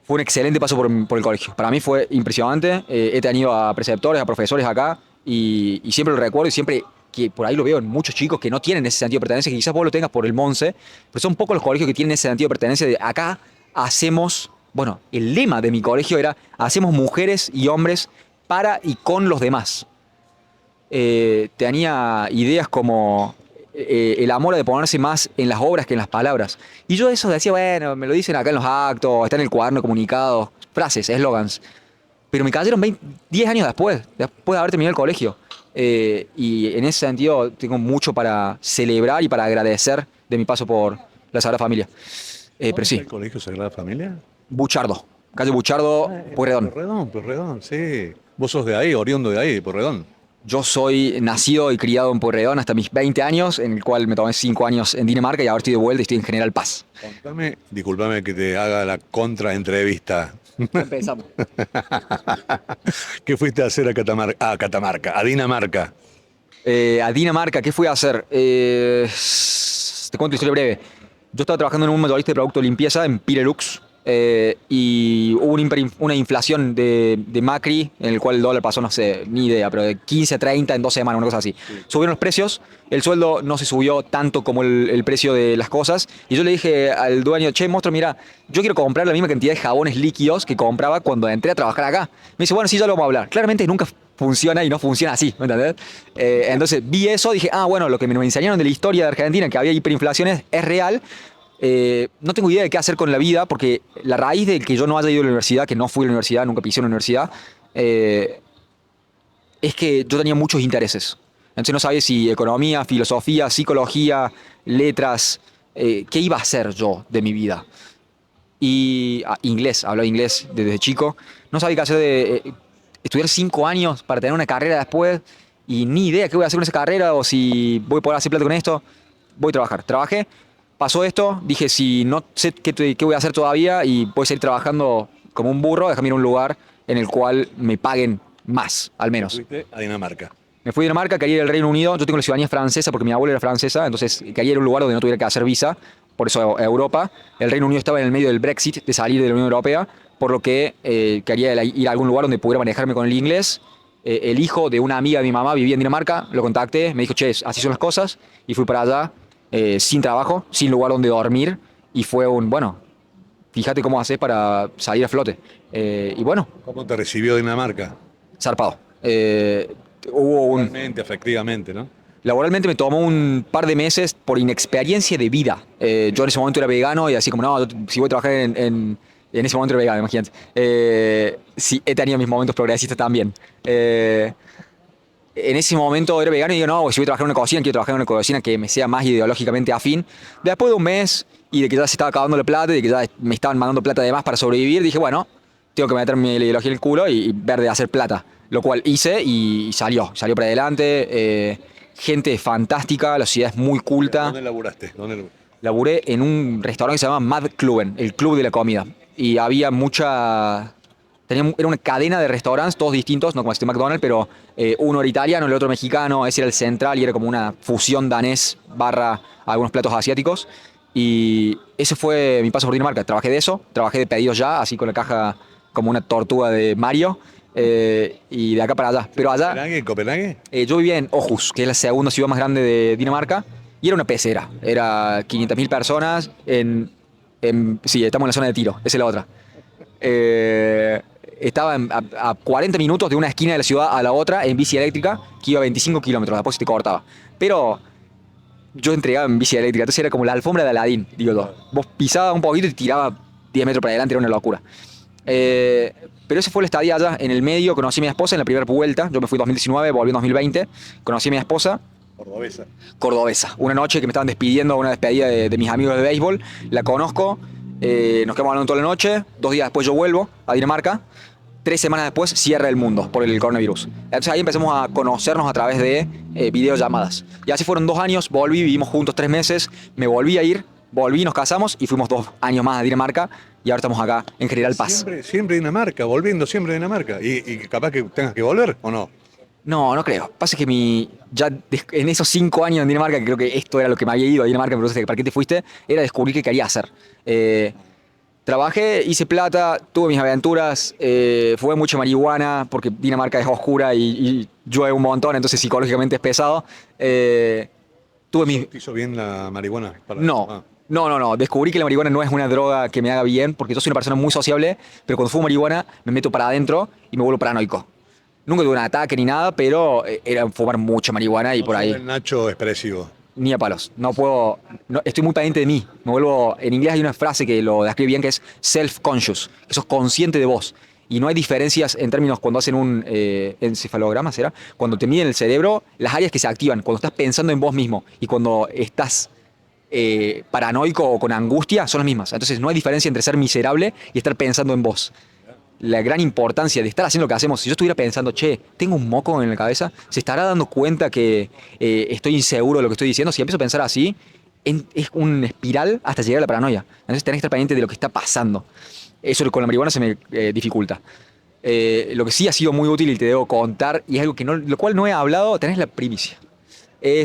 Fue un excelente paso por el colegio. Para mí fue impresionante. He tenido a preceptores, a profesores acá, y siempre lo recuerdo y siempre... que por ahí lo veo en muchos chicos que no tienen ese sentido de pertenencia, que quizás vos lo tengas por el Monse, pero son pocos los colegios que tienen ese sentido de pertenencia de acá hacemos, bueno, el lema de mi colegio era hacemos mujeres y hombres para y con los demás. Tenía ideas como el amor de ponerse más en las obras que en las palabras. Y yo eso decía, bueno, me lo dicen acá en los actos, está en el cuaderno de comunicados, frases, eslogans. Pero me cayeron 10 años después de haber terminado el colegio. Y en ese sentido tengo mucho para celebrar y para agradecer de mi paso por la Sagrada Familia. ¿Dónde Pero está sí, el Colegio Sagrada Familia? Buchardo, calle Buchardo, Pueyrredón. Pueyrredón, sí. Vos sos de ahí, oriundo de ahí, de Pueyrredón. Yo soy nacido y criado en Pueyrredón hasta mis 20 años, en el cual me tomé 5 años en Dinamarca y ahora estoy de vuelta y estoy en General Paz. Contame, discúlpame que te haga la contraentrevista. Ya empezamos. ¿Qué fuiste a hacer a Dinamarca? A Dinamarca, ¿qué fui a hacer? Te cuento una historia breve. Yo estaba trabajando en un mayorista de producto de limpieza en Pirelux y hubo una inflación de Macri en el cual el dólar pasó, no sé, ni idea, pero de 15 a 30 en 2 semanas, una cosa así. Subieron los precios, el sueldo no se subió tanto como el precio de las cosas y yo le dije al dueño, che, monstruo, mira, yo quiero comprar la misma cantidad de jabones líquidos que compraba cuando entré a trabajar acá. Me dice, bueno, sí, ya lo vamos a hablar. Claramente nunca funciona y no funciona así, ¿me entendés? Entonces vi eso, dije, ah, bueno, lo que me enseñaron de la historia de Argentina, que había hiperinflaciones, es real. No tengo idea de qué hacer con la vida, porque la raíz de que yo no haya ido a la universidad, que no fui a la universidad, nunca pisé una universidad, es que yo tenía muchos intereses. Entonces no sabía si economía, filosofía, psicología, letras, qué iba a hacer yo de mi vida. Y inglés, hablaba inglés desde chico. No sabía qué hacer de estudiar 5 años para tener una carrera después y ni idea qué voy a hacer con esa carrera o si voy a poder hacer plata con esto. Voy a trabajar. Trabajé, pasó esto, dije si no sé qué voy a hacer todavía y voy a seguir trabajando como un burro, déjame ir a un lugar en el cual me paguen más, al menos. Fuiste a Dinamarca. Me fui a Dinamarca, quería ir al Reino Unido. Yo tengo la ciudadanía francesa porque mi abuela era francesa, entonces quería ir a un lugar donde no tuviera que hacer visa, por eso a Europa. El Reino Unido estaba en el medio del Brexit, de salir de la Unión Europea, por lo que quería ir a algún lugar donde pudiera manejarme con el inglés. El hijo de una amiga de mi mamá vivía en Dinamarca, lo contacté, me dijo, che, así son las cosas, y fui para allá sin trabajo, sin lugar donde dormir, y fue bueno, fíjate cómo haces para salir a flote. Y bueno, ¿Cómo te recibió Dinamarca? zarpado. Hubo un... Realmente, efectivamente, ¿no? Laboralmente me tomó un par de meses por inexperiencia de vida. Yo en ese momento era vegano y así como, no, si voy a trabajar en ese momento era vegano, imagínate. Sí, he tenido mis momentos progresistas también. En ese momento era vegano y digo, no, si voy a trabajar en una cocina, quiero trabajar en una cocina que me sea más ideológicamente afín. Después de un mes y de que ya se estaba acabando la plata y de que ya me estaban mandando plata de más para sobrevivir, dije, bueno, tengo que meterme la ideología en el culo y ver de hacer plata. Lo cual hice y salió para adelante. Gente fantástica, la ciudad es muy culta. ¿Dónde laburaste? Laburé en un restaurante que se llama Mad Cluben, el club de la comida. Y había era una cadena de restaurantes, todos distintos, no como este McDonald's, pero uno era italiano, el otro mexicano, ese era el central y era como una fusión danés barra algunos platos asiáticos. Y ese fue mi paso por Dinamarca. Trabajé de eso, trabajé de pedidos ya, así con la caja como una tortuga de Mario. Y de acá para allá. Pero allá, ¿Copenhague? yo vivía en Aarhus, que es la segunda ciudad más grande de Dinamarca, y era una pecera. Era 500.000 personas sí, estamos en la zona de Tiro, esa es la otra. Estaba a 40 minutos de una esquina de la ciudad a la otra en bici eléctrica, que iba a 25 kilómetros, después se te cortaba. Pero yo entregaba en bici eléctrica, entonces era como la alfombra de Aladín, digo yo. Vos pisabas un poquito y te tiraba 10 metros para adelante, era una locura. Pero ese fue el estadía allá. En el medio conocí a mi esposa en la primera vuelta. Yo me fui en 2019, volví en 2020. Conocí a mi esposa. Cordobesa. Una noche que me estaban despidiendo, una despedida de mis amigos de béisbol. La conozco, nos quedamos hablando toda la noche. 2 días después yo vuelvo a Dinamarca. 3 semanas después cierra el mundo por el coronavirus. Entonces ahí empezamos a conocernos a través de videollamadas. Y así fueron 2 años, volví, vivimos juntos 3 meses. Me volví a ir, volví, nos casamos y fuimos 2 años más a Dinamarca. Y ahora estamos acá en General Paz. Siempre Dinamarca, volviendo siempre a Dinamarca. ¿Y capaz que tengas que volver o no? No, no creo. Pasa que en esos 5 años en Dinamarca, que creo que esto era lo que me había ido a Dinamarca, me preguntaste para qué te fuiste, era descubrir qué quería hacer. Trabajé, hice plata, tuve mis aventuras, fue mucha marihuana, porque Dinamarca es oscura y llueve un montón, entonces psicológicamente es pesado. ¿Te hizo bien la marihuana? No. No. Descubrí que la marihuana no es una droga que me haga bien, porque yo soy una persona muy sociable, pero cuando fumo marihuana me meto para adentro y me vuelvo paranoico. Nunca tuve un ataque ni nada, pero era fumar mucha marihuana y por ahí. El Nacho expresivo. Ni a palos. No puedo. Estoy muy pendiente de mí. En inglés hay una frase que lo describe bien que es self-conscious, que sos consciente de vos. y no hay diferencias en términos cuando hacen un encefalograma, ¿será? Cuando te miden el cerebro, las áreas que se activan, cuando estás pensando en vos mismo y cuando estás paranoico o con angustia, son las mismas. Entonces no hay diferencia entre ser miserable y estar pensando en vos. La gran importancia de estar haciendo lo que hacemos. Si yo estuviera pensando, che, tengo un moco en la cabeza, se estará dando cuenta que estoy inseguro de lo que estoy diciendo. Si empiezo a pensar así, es un espiral hasta llegar a la paranoia. Entonces tenés que estar pendiente de lo que está pasando. Eso con la marihuana se me dificulta. Lo que sí ha sido muy útil y te debo contar, y es algo que no, lo cual no he hablado, tenés la primicia. Y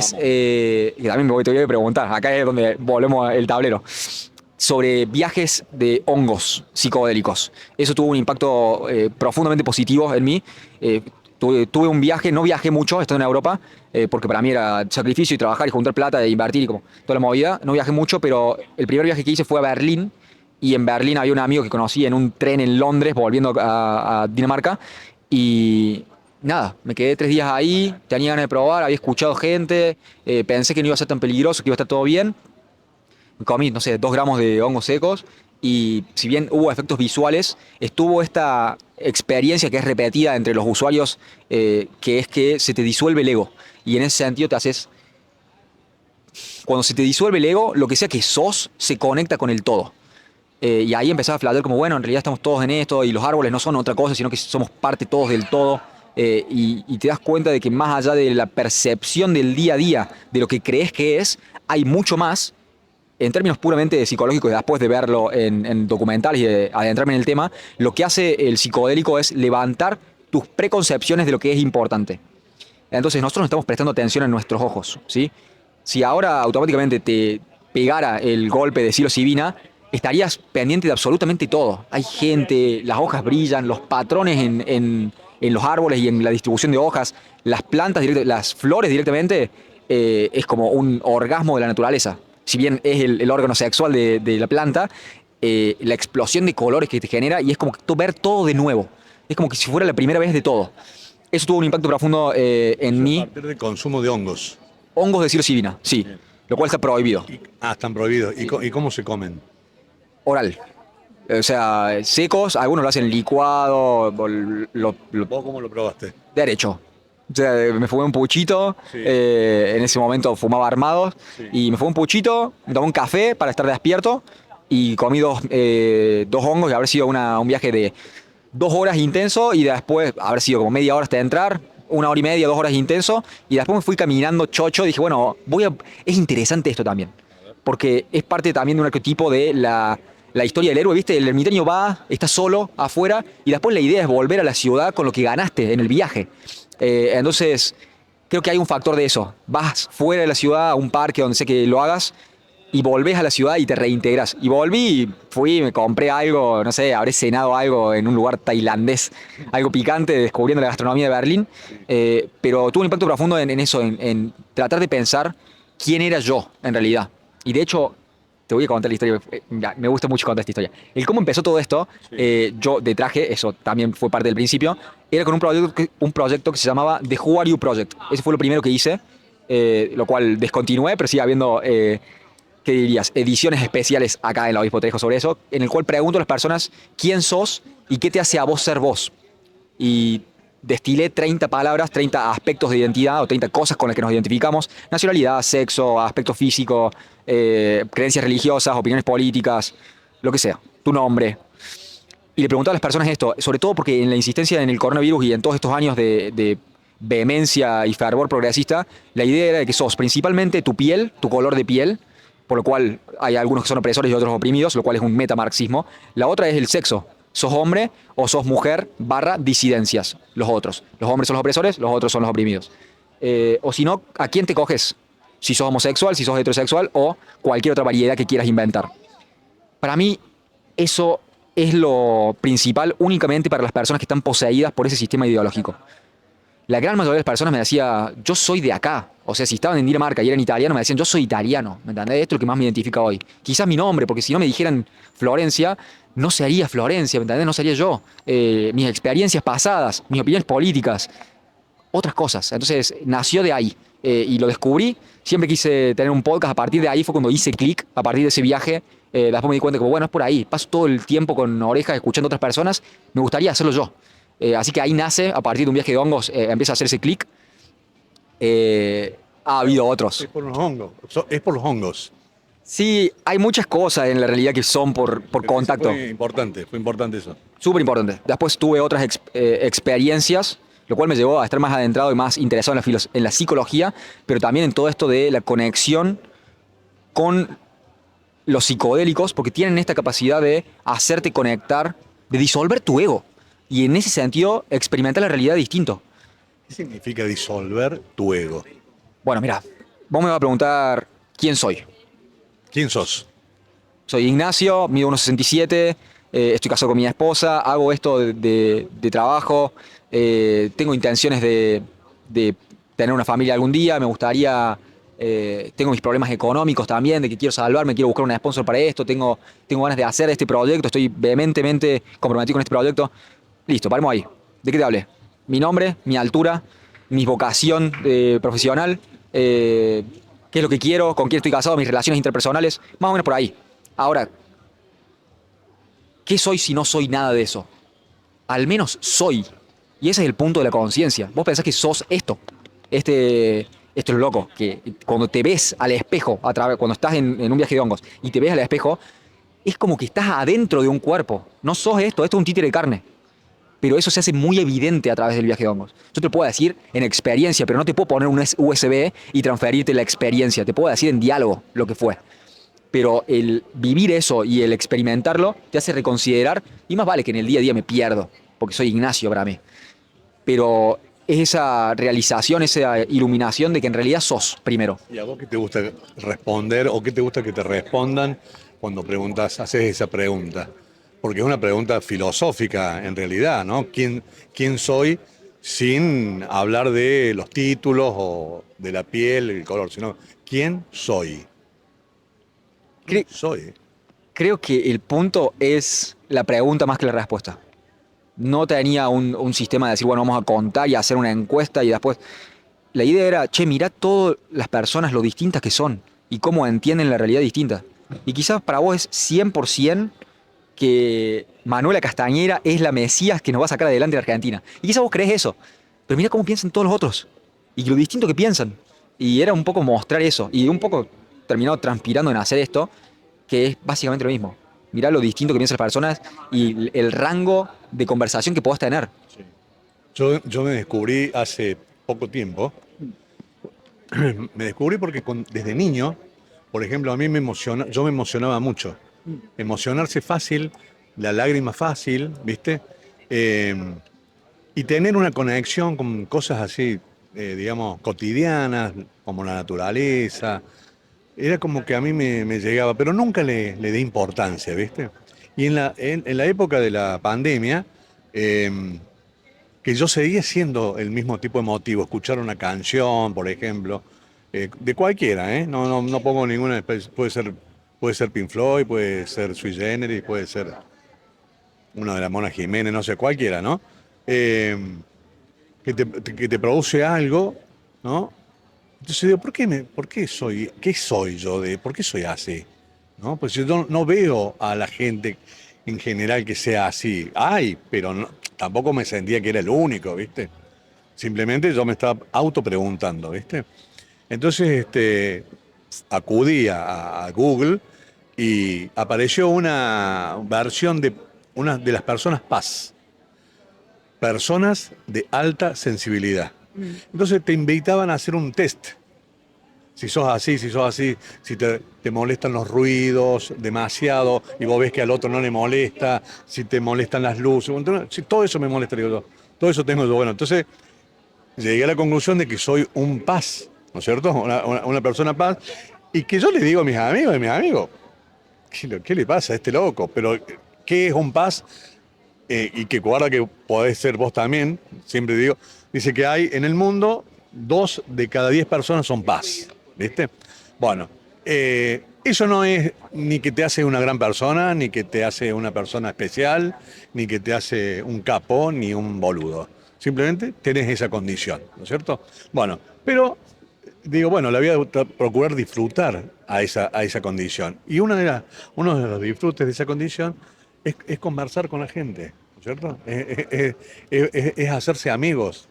también te voy a preguntar, acá es donde volvemos al tablero, sobre viajes de hongos psicodélicos. Eso tuvo un impacto profundamente positivo en mí. Tuve un viaje, no viajé mucho, estoy en Europa, porque para mí era sacrificio y trabajar y juntar plata e invertir y como toda la movida. No viajé mucho, pero el primer viaje que hice fue a Berlín, y en Berlín había un amigo que conocí en un tren en Londres volviendo a Dinamarca, y nada, me quedé 3 días ahí, tenía ganas de probar, había escuchado gente, pensé que no iba a ser tan peligroso, que iba a estar todo bien. Comí, no sé, 2 gramos de hongos secos, y si bien hubo efectos visuales, estuvo esta experiencia que es repetida entre los usuarios, que es que se te disuelve el ego. Y en ese sentido te haces... Cuando se te disuelve el ego, lo que sea que sos, se conecta con el todo. Y ahí empezaba a flatear como, bueno, en realidad estamos todos en esto, y los árboles no son otra cosa, sino que somos parte todos del todo. Y te das cuenta de que más allá de la percepción del día a día, de lo que crees que es, hay mucho más en términos puramente psicológicos, y después de verlo en documentales y de adentrarme en el tema. Lo que hace el psicodélico es levantar tus preconcepciones de lo que es importante. Entonces nosotros no estamos prestando atención a nuestros ojos, ¿sí? Si ahora automáticamente te pegara el golpe de psilocibina, estarías pendiente de absolutamente todo. Hay gente, las hojas brillan, los patrones en los árboles y en la distribución de hojas, las plantas, las flores directamente, es como un orgasmo de la naturaleza. Si bien es el órgano sexual de la planta, la explosión de colores que te genera, y es como que ver todo de nuevo. Es como que si fuera la primera vez de todo. Eso tuvo un impacto profundo en mí. A partir del consumo de hongos. Hongos de psilocibina, sí. Lo cual está prohibido. Están prohibidos. ¿Y cómo se comen? Oral. O sea, secos, algunos lo hacen licuado, ¿Vos cómo lo probaste? derecho. O sea, me fumé un puchito, Sí. en ese momento fumaba armados, Sí. y me fumé un puchito, me tomé un café para estar despierto, y comí 2 hongos, y haber sido un viaje de 2 horas intenso, y después haber sido como media hora hasta entrar, 1 hora y media, 2 horas intenso, y después me fui caminando chocho. Dije, bueno, es interesante esto también, porque es parte también de un arquetipo de la historia del héroe, ¿viste? El ermitaño va, está solo afuera, y después la idea es volver a la ciudad con lo que ganaste en el viaje. Entonces, creo que hay un factor de eso. Vas fuera de la ciudad a un parque donde sé que lo hagas, y volvés a la ciudad y te reintegras. Y volví, fui, me compré algo, no sé, habré cenado algo en un lugar tailandés, algo picante, descubriendo la gastronomía de Berlín. Pero tuvo un impacto profundo en eso, en tratar de pensar quién era yo, en realidad. Y de hecho, te voy a contar la historia, me gusta mucho contar esta historia. El cómo empezó todo esto, yo de traje, eso también fue parte del principio, era con un proyecto que se llamaba The Who Are You Project. Ese fue lo primero que hice, lo cual descontinué, pero sigue habiendo, ¿qué dirías? Ediciones especiales acá en la Obispo Trejo sobre eso, en el cual pregunto a las personas quién sos y qué te hace a vos ser vos. Y destilé 30 palabras, 30 aspectos de identidad, o 30 cosas con las que nos identificamos: nacionalidad, sexo, aspecto físico, creencias religiosas, opiniones políticas, lo que sea, tu nombre. Y le preguntaba a las personas esto, sobre todo porque en la insistencia en el coronavirus y en todos estos años de vehemencia y fervor progresista, la idea era de que sos principalmente tu piel, tu color de piel, por lo cual hay algunos que son opresores y otros oprimidos, lo cual es un metamarxismo. La otra es el sexo. ¿Sos hombre o sos mujer / disidencias? Los otros. Los hombres son los opresores, los otros son los oprimidos. O si no, ¿a quién te coges? Si sos homosexual, si sos heterosexual, o cualquier otra variedad que quieras inventar. Para mí, eso es lo principal únicamente para las personas que están poseídas por ese sistema ideológico. La gran mayoría de las personas me decía, yo soy de acá. O sea, si estaban en Dinamarca y eran italianos, me decían, yo soy italiano. ¿Me entendés? Esto es lo que más me identifica hoy. Quizás mi nombre, porque si no me dijeran Florencia, no sería Florencia, ¿me entendés? No sería yo. Mis experiencias pasadas, mis opiniones políticas, otras cosas. Entonces, nació de ahí. Y lo descubrí. Siempre quise tener un podcast. A partir de ahí fue cuando hice clic, a partir de ese viaje, Después me di cuenta que, bueno, es por ahí. Paso todo el tiempo con orejas escuchando a otras personas. Me gustaría hacerlo yo. Así que ahí nace, a partir de un viaje de hongos, empieza a hacer ese clic. Ha habido Es otros. por los hongos. Es por los hongos. Sí, hay muchas cosas en la realidad que son por Pero eso contacto. fue importante eso. Súper importante. Después tuve otras experiencias, lo cual me llevó a estar más adentrado y más interesado en en la psicología, pero también en todo esto de la conexión con los psicodélicos, porque tienen esta capacidad de hacerte conectar, de disolver tu ego. Y en ese sentido, experimentar la realidad distinto. ¿Qué significa disolver tu ego? Bueno, mira, vos me vas a preguntar quién soy. ¿Quién sos? Soy Ignacio, mido 1,67, estoy casado con mi esposa, hago esto de trabajo, tengo intenciones de tener una familia algún día, me gustaría, tengo mis problemas económicos también, de que quiero salvarme, quiero buscar un sponsor para esto, tengo ganas de hacer este proyecto, estoy vehementemente comprometido con este proyecto. Listo, paremos ahí. ¿De qué te hablé? Mi nombre, mi altura, mi vocación profesional, qué es lo que quiero, con quién estoy casado, mis relaciones interpersonales, más o menos por ahí. Ahora, ¿qué soy si no soy nada de eso? Al menos soy. Y ese es el punto de la conciencia. Vos pensás que sos esto. Esto es lo loco, que cuando te ves al espejo, cuando estás en un viaje de hongos y te ves al espejo, es como que estás adentro de un cuerpo. No sos esto es un títere de carne. Pero eso se hace muy evidente a través del viaje de hongos. Yo te lo puedo decir en experiencia, pero no te puedo poner un USB y transferirte la experiencia. Te puedo decir en diálogo lo que fue. Pero el vivir eso y el experimentarlo te hace reconsiderar, y más vale que en el día a día me pierdo, porque soy Ignacio para mí. Pero es esa realización, esa iluminación de que en realidad sos primero. ¿Y a vos qué te gusta responder o qué te gusta que te respondan cuando haces esa pregunta? Porque es una pregunta filosófica en realidad, ¿no? ¿Quién soy sin hablar de los títulos o de la piel, el color, sino quién soy? ¿Quién Cre- soy? Creo que el punto es la pregunta más que la respuesta. No tenía un sistema de decir, bueno, vamos a contar y hacer una encuesta y después. La idea era, che, mirá todas las personas lo distintas que son y cómo entienden la realidad distinta. Y quizás para vos es 100% que Manuela Castañera es la Mesías que nos va a sacar adelante de Argentina. Y quizás vos crees eso, pero mira cómo piensan todos los otros y lo distinto que piensan. Y era un poco mostrar eso y un poco terminado transpirando en hacer esto, que es básicamente lo mismo. Mirá lo distinto que piensan las personas y el rango de conversación que podés tener. Yo me descubrí hace poco tiempo, me descubrí porque desde niño, por ejemplo, yo me emocionaba mucho. Emocionarse fácil, la lágrima fácil, ¿viste? Eh, y tener una conexión con cosas así, digamos, cotidianas, como la naturaleza. Era como que a mí me llegaba, pero nunca le di importancia, ¿viste? Y en la época de la pandemia, eh, que yo seguía siendo el mismo tipo de motivo, escuchar una canción, por ejemplo, de cualquiera, ¿eh? No pongo ninguna, puede ser Pink Floyd, puede ser Sui Generis, puede ser una de las Mona Jiménez, no sé, cualquiera, ¿no? Eh, que te produce algo, ¿no? Entonces digo, ¿qué soy yo por qué soy así? ¿No? Pues yo no veo a la gente en general que sea así. Ay, pero tampoco me sentía que era el único, ¿viste? Simplemente yo me estaba auto preguntando, ¿viste? Entonces acudí a Google y apareció una versión de una de las personas paz, personas de alta sensibilidad. Entonces te invitaban a hacer un test. Si sos así, si te molestan los ruidos demasiado y vos ves que al otro no le molesta, si te molestan las luces, si todo eso me molesta, digo yo, todo eso tengo yo. Bueno, entonces llegué a la conclusión de que soy un paz, ¿no es cierto? Una persona paz, y que yo le digo a mis amigos, ¿qué le pasa a este loco? Pero, ¿qué es un paz? Y que guarda que podés ser vos también, siempre digo, dice que hay en el mundo 2 de cada 10 personas son paz, ¿viste? Bueno, eso no es ni que te hace una gran persona, ni que te hace una persona especial, ni que te hace un capo, ni un boludo. Simplemente tenés esa condición, ¿no es cierto? Bueno, pero digo, bueno, la voy a procurar disfrutar a esa condición. Y uno de los disfrutes de esa condición es conversar con la gente, ¿no es cierto? Es hacerse amigos,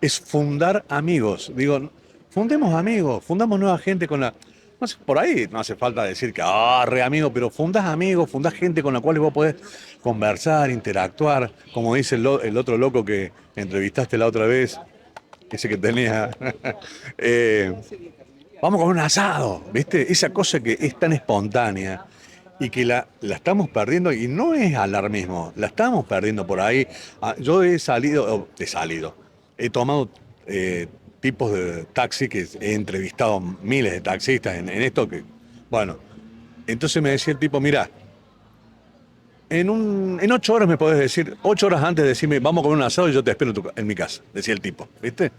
es fundar amigos. Digo, fundemos amigos, fundamos nueva gente con la... No sé, por ahí no hace falta decir que, re amigo, pero fundás amigos, fundás gente con la cual vos podés conversar, interactuar, como dice el otro loco que entrevistaste la otra vez, ese que tenía. eh, Vamos con un asado, ¿viste? Esa cosa que es tan espontánea y que la estamos perdiendo, y no es alarmismo, la estamos perdiendo por ahí. Yo he tomado tipos de taxi, que he entrevistado miles de taxistas en esto, que, bueno, entonces me decía el tipo, mira, en 8 horas me podés decir, 8 horas antes de decirme, vamos con un asado y yo te espero en mi casa, decía el tipo, ¿viste?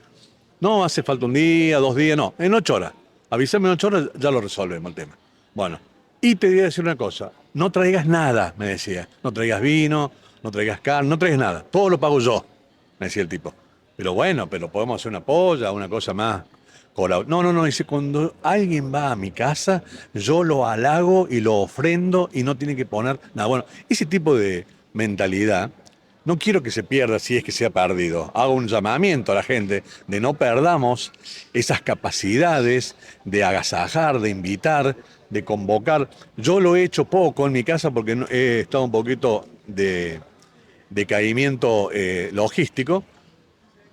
No hace falta un día, 2 días, no, en 8 horas. Avísame en 8 horas, ya lo resolvemos el tema. Bueno, y te voy a decir una cosa, no traigas nada, me decía. No traigas vino, no traigas carne, no traigas nada. Todo lo pago yo, me decía el tipo. Pero bueno, pero podemos hacer una polla, una cosa más. No, no, no, dice, cuando alguien va a mi casa, yo lo halago y lo ofrendo y no tiene que poner nada. Bueno, ese tipo de mentalidad no quiero que se pierda, si es que se ha perdido. Hago un llamamiento a la gente de no perdamos esas capacidades de agasajar, de invitar, de convocar. Yo lo he hecho poco en mi casa porque he estado un poquito de decaimiento logístico,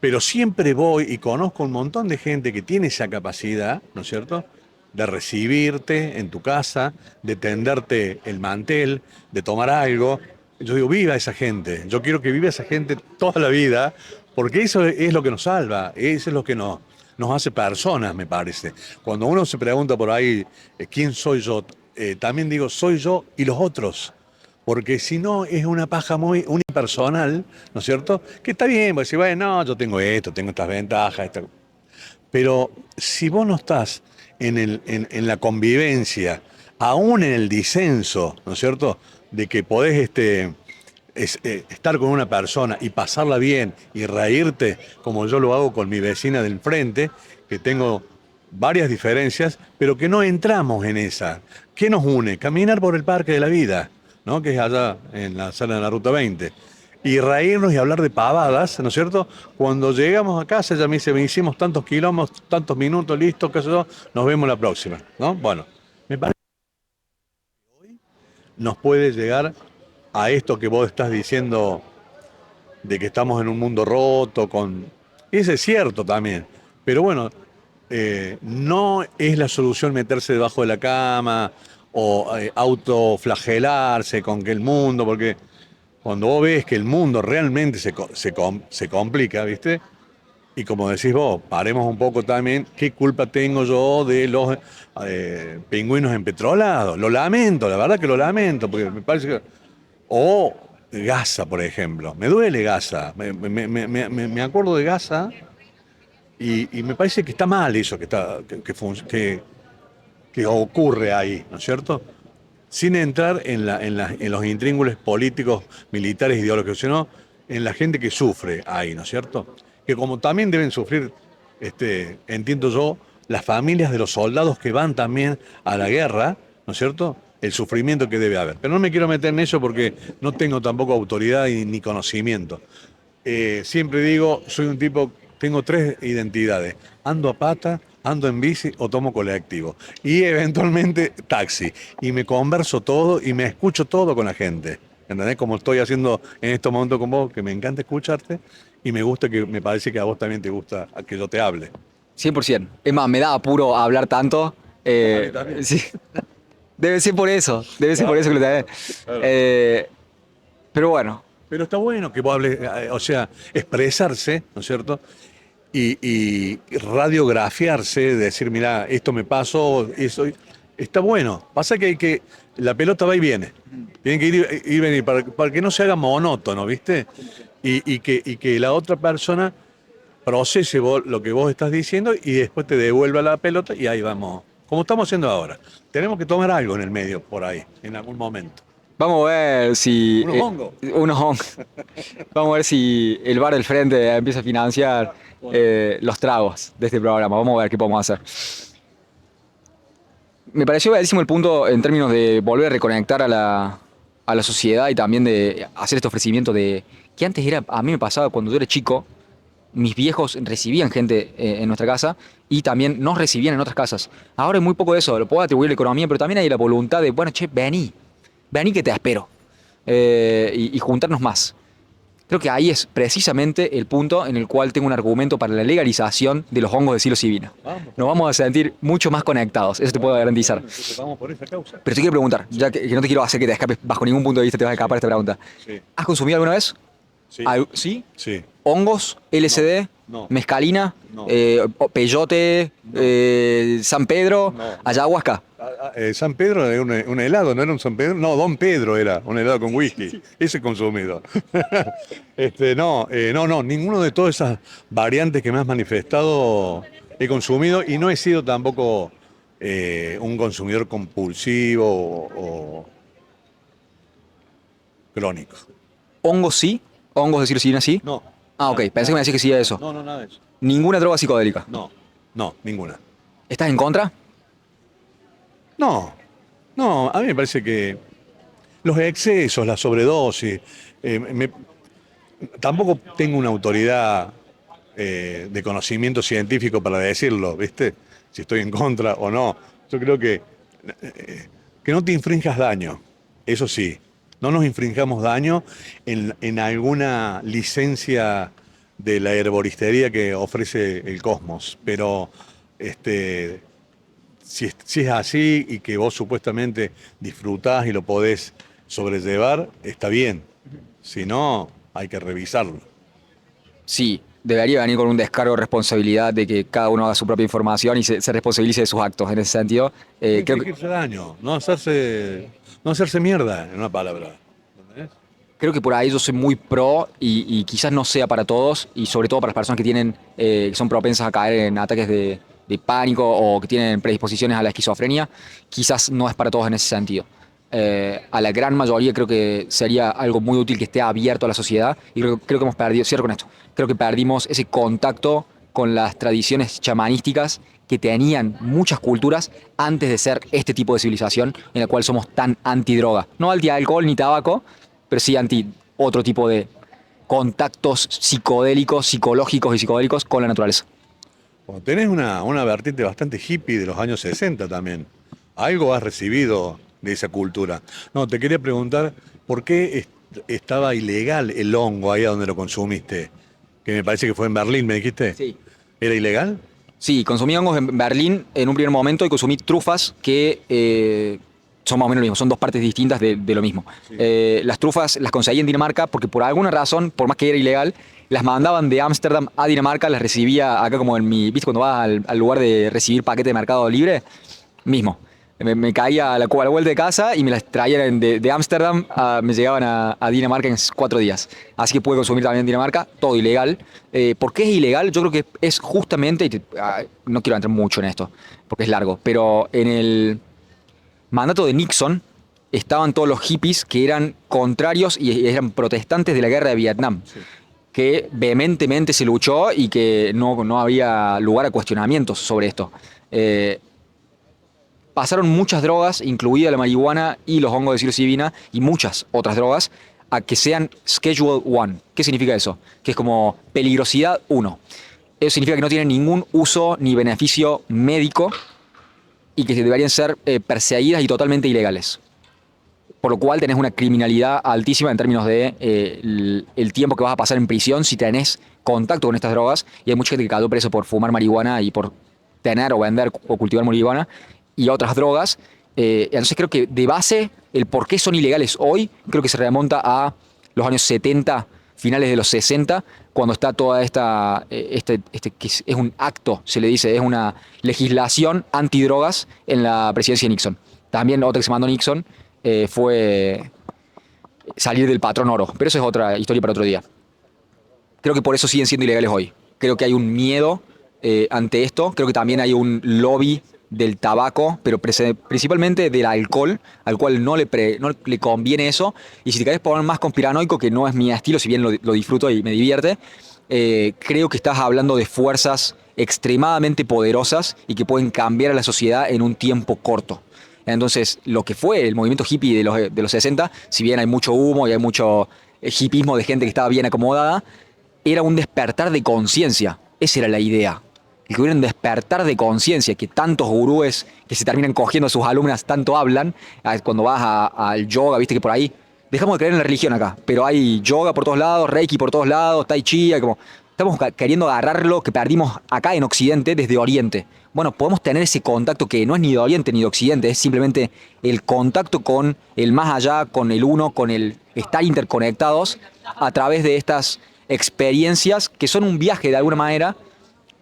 pero siempre voy y conozco un montón de gente que tiene esa capacidad, ¿no es cierto?, de recibirte en tu casa, de tenderte el mantel, de tomar algo. Yo digo, viva esa gente. Yo quiero que viva esa gente toda la vida, porque eso es lo que nos salva, eso es lo que nos hace personas, me parece. Cuando uno se pregunta por ahí, ¿quién soy yo? También digo, soy yo y los otros. Porque si no es una paja muy unipersonal, ¿no es cierto? Que está bien, porque si, bueno, no, yo tengo esto, tengo estas ventajas, pero si vos no estás en la convivencia, aún en el disenso, ¿no es cierto?, de que podés estar con una persona y pasarla bien y reírte, como yo lo hago con mi vecina del frente, que tengo varias diferencias, pero que no entramos en esa. ¿Qué nos une? Caminar por el Parque de la Vida, ¿no?, que es allá en la sala de la Ruta 20. Y reírnos y hablar de pavadas, ¿no es cierto? Cuando llegamos a casa, ella me dice, me hicimos tantos kilómetros, tantos minutos, listo, qué sé yo, nos vemos la próxima, ¿no? Bueno, me parece que nos puede llegar a esto que vos estás diciendo, de que estamos en un mundo roto, y ese es cierto también, pero bueno, no es la solución meterse debajo de la cama o autoflagelarse con que el mundo, porque cuando vos ves que el mundo realmente se complica, ¿viste? Y como decís vos, paremos un poco también, ¿qué culpa tengo yo de los pingüinos empetrolados? Lo lamento, la verdad que lo lamento, porque me parece que... O Gaza, por ejemplo. Me duele Gaza. Me acuerdo de Gaza y me parece que está mal eso que ocurre ahí, ¿no es cierto? Sin entrar en los intríngulis políticos, militares, ideológicos, sino en la gente que sufre ahí, ¿no es cierto? Que como también deben sufrir, entiendo yo, las familias de los soldados que van también a la guerra, ¿no es cierto?, el sufrimiento que debe haber. Pero no me quiero meter en eso porque no tengo tampoco autoridad ni conocimiento. Siempre digo, soy un tipo, tengo 3 identidades. Ando a pata, ando en bici o tomo colectivo. Y eventualmente taxi. Y me converso todo y me escucho todo con la gente. ¿Entendés? Como estoy haciendo en estos momentos con vos, que me encanta escucharte y me gusta, que me parece que a vos también te gusta que yo te hable. 100%. Es más, me da apuro hablar tanto. A mí también. Sí. Debe ser por eso. Debe ser por eso que lo trae. Claro. Pero bueno. Pero está bueno que vos hables, o sea, expresarse, ¿no es cierto? Y radiografiarse, decir, mira, esto me pasó, eso, está bueno. Pasa que la pelota va y viene. Tiene que ir y venir para que no se haga monótono, ¿viste? Y que la otra persona procese lo que vos estás diciendo y después te devuelva la pelota y ahí vamos. Como estamos haciendo ahora. Tenemos que tomar algo en el medio por ahí, en algún momento. Vamos a ver si... Unos hongos. Unos hongos. Vamos a ver si el bar del frente empieza a financiar los tragos de este programa. Vamos a ver qué podemos hacer. Me pareció bellísimo el punto en términos de volver a reconectar a la sociedad y también de hacer este ofrecimiento de que antes era, a mí me pasaba cuando yo era chico, mis viejos recibían gente en nuestra casa y también nos recibían en otras casas. Ahora hay muy poco de eso, lo puedo atribuir a la economía, pero también hay la voluntad de, bueno, che, vení que te espero. Y juntarnos más. Creo que ahí es precisamente el punto en el cual tengo un argumento para la legalización de los hongos de psilocibina. Nos vamos a sentir mucho más conectados, eso te puedo garantizar. Entonces vamos por esa causa. Pero te quiero preguntar, ya que no te quiero hacer que te escapes bajo ningún punto de vista, te vas a escapar esta pregunta. Sí. ¿Has consumido alguna vez? Sí. ¿Sí? Sí. ¿Hongos, LSD, No. mescalina, No. peyote, San Pedro, No. ayahuasca? San Pedro era un helado, ¿no era un San Pedro? No, Don Pedro era un helado con whisky. Ese consumido. No, ninguno de todas esas variantes que me has manifestado he consumido y no he sido tampoco un consumidor compulsivo o crónico. ¿Hongos sí? ¿Hongos de psilocibina sí? No. Ah, ok, pensé que me decías que sí a eso. No, nada de eso. Ninguna droga psicodélica. No, ninguna. ¿Estás en contra? No, a mí me parece que los excesos, la sobredosis, tampoco tengo una autoridad de conocimiento científico para decirlo, ¿viste? Si estoy en contra o no. Yo creo que no te infrinjas daño, eso sí, no nos infringamos daño en alguna licencia de la herboristería que ofrece el cosmos, pero si es así y que vos supuestamente disfrutás y lo podés sobrellevar, está bien. Si no, hay que revisarlo. Sí, debería venir con un descargo de responsabilidad de que cada uno haga su propia información y se responsabilice de sus actos. En ese sentido, No creo que, infligirse daño, no hacerse mierda, en una palabra. ¿Entendés? creo que por ahí yo soy muy pro y quizás no sea para todos y sobre todo para las personas que que son propensas a caer en ataques de pánico o que tienen predisposiciones a la esquizofrenia, quizás no es para todos en ese sentido. A la gran mayoría creo que sería algo muy útil que esté abierto a la sociedad y creo que hemos perdido, cierro con esto, creo que perdimos ese contacto con las tradiciones chamanísticas que tenían muchas culturas antes de ser este tipo de civilización en la cual somos tan antidroga. No anti-alcohol ni tabaco, pero sí anti otro tipo de contactos psicodélicos, psicológicos y psicodélicos con la naturaleza. Bueno, tenés una vertiente bastante hippie de los años 60 también. Algo has recibido de esa cultura. No, te quería preguntar, ¿por qué estaba ilegal el hongo ahí donde lo consumiste? Que me parece que fue en Berlín, ¿me dijiste? Sí. ¿Era ilegal? Sí, consumí hongos en Berlín en un primer momento y consumí trufas que son más o menos lo mismo, son dos partes distintas de lo mismo. Sí. Las trufas las conseguí en Dinamarca porque por alguna razón, por más que era ilegal, las mandaban de Ámsterdam a Dinamarca, las recibía acá como en ¿viste cuando vas al lugar de recibir paquete de Mercado Libre? Mismo. Me caía a la vuelta de casa y me las traían de Ámsterdam, me llegaban a Dinamarca en 4 días. Así que pude consumir también en Dinamarca, todo ilegal. ¿Por qué es ilegal? Yo creo que es justamente, no quiero entrar mucho en esto, porque es largo, pero en el mandato de Nixon estaban todos los hippies que eran contrarios y eran protestantes de la guerra de Vietnam. Sí. Que vehementemente se luchó y que no había lugar a cuestionamientos sobre esto. Pasaron muchas drogas, incluida la marihuana y los hongos de psilocibina y muchas otras drogas, a que sean Schedule 1. ¿Qué significa eso? Que es como peligrosidad 1. Eso significa que no tienen ningún uso ni beneficio médico y que deberían ser perseguidas y totalmente ilegales. Por lo cual tenés una criminalidad altísima en términos de el tiempo que vas a pasar en prisión si tenés contacto con estas drogas. Y hay mucha gente que cayó preso por fumar marihuana y por tener o vender o cultivar marihuana y otras drogas. Entonces creo que de base el por qué son ilegales hoy creo que se remonta a los años 70, finales de los 60, cuando está toda que es un acto, se le dice, es una legislación antidrogas en la presidencia de Nixon. También otra que se mandó Nixon fue salir del patrón oro, pero eso es otra historia para otro día. Creo que por eso siguen siendo ilegales hoy. Creo que hay un miedo ante esto, creo que también hay un lobby del tabaco, pero principalmente del alcohol, al cual no le conviene eso. Y si te querés poner más conspiranoico, que no es mi estilo, si bien lo disfruto y me divierte, creo que estás hablando de fuerzas extremadamente poderosas y que pueden cambiar a la sociedad en un tiempo corto. Entonces, lo que fue el movimiento hippie de los 60, si bien hay mucho humo y hay mucho hippismo de gente que estaba bien acomodada, era un despertar de conciencia. Esa era la idea. El que hubiera un despertar de conciencia, que tantos gurúes que se terminan cogiendo a sus alumnas tanto hablan, cuando vas al yoga, viste que por ahí, dejamos de creer en la religión acá, pero hay yoga por todos lados, reiki por todos lados, tai chi, como, estamos queriendo agarrar lo que perdimos acá en Occidente desde Oriente. Bueno, podemos tener ese contacto que no es ni de Oriente ni de Occidente, es simplemente el contacto con el más allá, con el uno, con el estar interconectados a través de estas experiencias que son un viaje de alguna manera,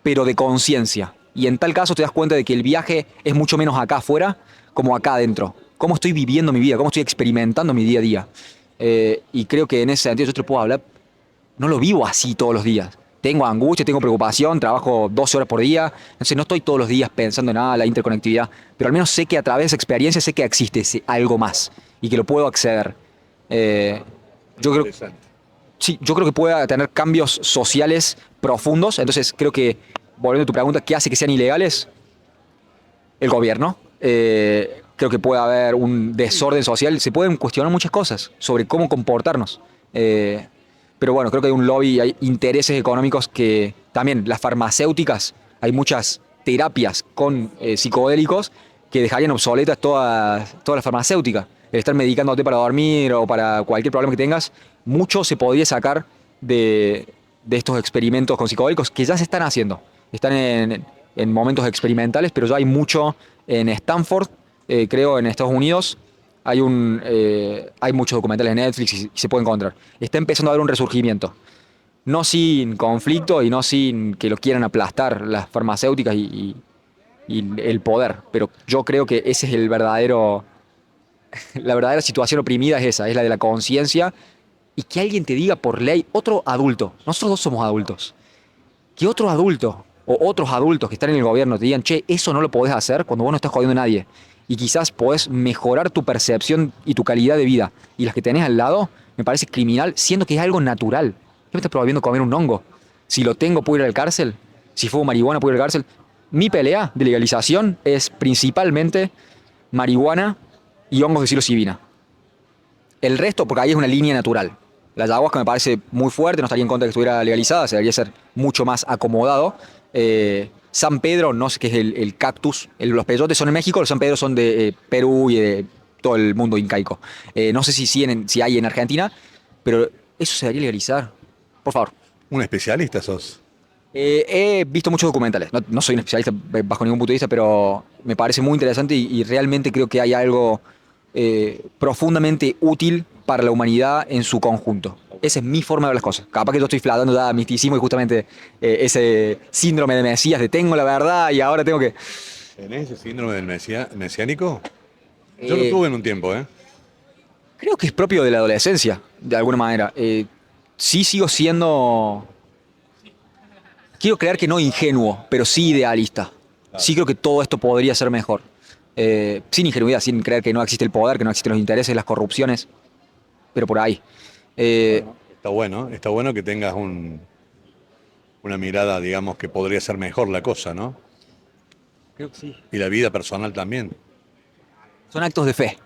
pero de conciencia. Y en tal caso te das cuenta de que el viaje es mucho menos acá afuera como acá adentro. Cómo estoy viviendo mi vida, cómo estoy experimentando mi día a día. Y creo que en ese sentido yo te puedo hablar, no lo vivo así todos los días. Tengo angustia, tengo preocupación, trabajo 12 horas por día, entonces no estoy todos los días pensando en nada, la interconectividad, pero al menos sé que a través de esa experiencia sé que existe algo más y que lo puedo acceder. Eh, yo creo, Interesante. sí, yo creo que pueda tener cambios sociales profundos. Entonces creo que, volviendo a tu pregunta, ¿qué hace que sean ilegales? El gobierno. Creo que puede haber un desorden social. Se pueden cuestionar muchas cosas sobre cómo comportarnos. Eh, pero bueno, creo que hay un lobby, hay intereses económicos que también las farmacéuticas, hay muchas terapias con psicodélicos que dejarían obsoletas todas las farmacéuticas. El estar medicándote para dormir o para cualquier problema que tengas, mucho se podría sacar de estos experimentos con psicodélicos que ya se están haciendo. Están en momentos experimentales, pero ya hay mucho en Stanford, creo, en Estados Unidos. Hay muchos documentales en Netflix y se puede encontrar. Está empezando a haber un resurgimiento. No sin conflicto y no sin que lo quieran aplastar las farmacéuticas y el poder. Pero yo creo que ese es la verdadera situación oprimida es esa, es la de la conciencia y que alguien te diga por ley, otro adulto, nosotros dos somos adultos, que otro adulto o otros adultos que están en el gobierno te digan, che, eso no lo podés hacer cuando vos no estás jodiendo a nadie. Y quizás podés mejorar tu percepción y tu calidad de vida. Y las que tenés al lado, me parece criminal, siendo que es algo natural. ¿Qué me estás prohibiendo comer un hongo? Si lo tengo, ¿puedo ir al cárcel? Si fumo marihuana, ¿puedo ir al cárcel? Mi pelea de legalización es principalmente marihuana y hongos de psilocibina. El resto, porque ahí es una línea natural. La ayahuasca me parece muy fuerte, no estaría en contra de que estuviera legalizada, se debería ser mucho más acomodado. San Pedro, no sé qué es el cactus. Los peyotes son en México, los San Pedro son de Perú y de todo el mundo incaico. No sé si hay en Argentina, pero eso se debería legalizar. Por favor. Un especialista sos. He visto muchos documentales, no soy un especialista bajo ningún punto de vista, pero me parece muy interesante y realmente creo que hay algo profundamente útil para la humanidad en su conjunto. Esa es mi forma de ver las cosas. Capaz que yo estoy flatando ya misticismo y justamente ese síndrome de Mesías de tengo la verdad y ahora tengo que... ¿Tenés ese síndrome del mesiánico? Yo lo Eh, tuve en un tiempo, ¿eh? Creo que es propio de la adolescencia, de alguna manera. Sí sigo siendo... Quiero creer que no ingenuo, pero sí idealista. Sí creo que todo esto podría ser mejor. Sin ingenuidad, sin creer que no existe el poder, que no existen los intereses, las corrupciones, pero por ahí. Eh, Bueno, está bueno que tengas una mirada, digamos, que podría ser mejor la cosa, ¿no? Creo que sí. Y la vida personal también. Son actos de fe,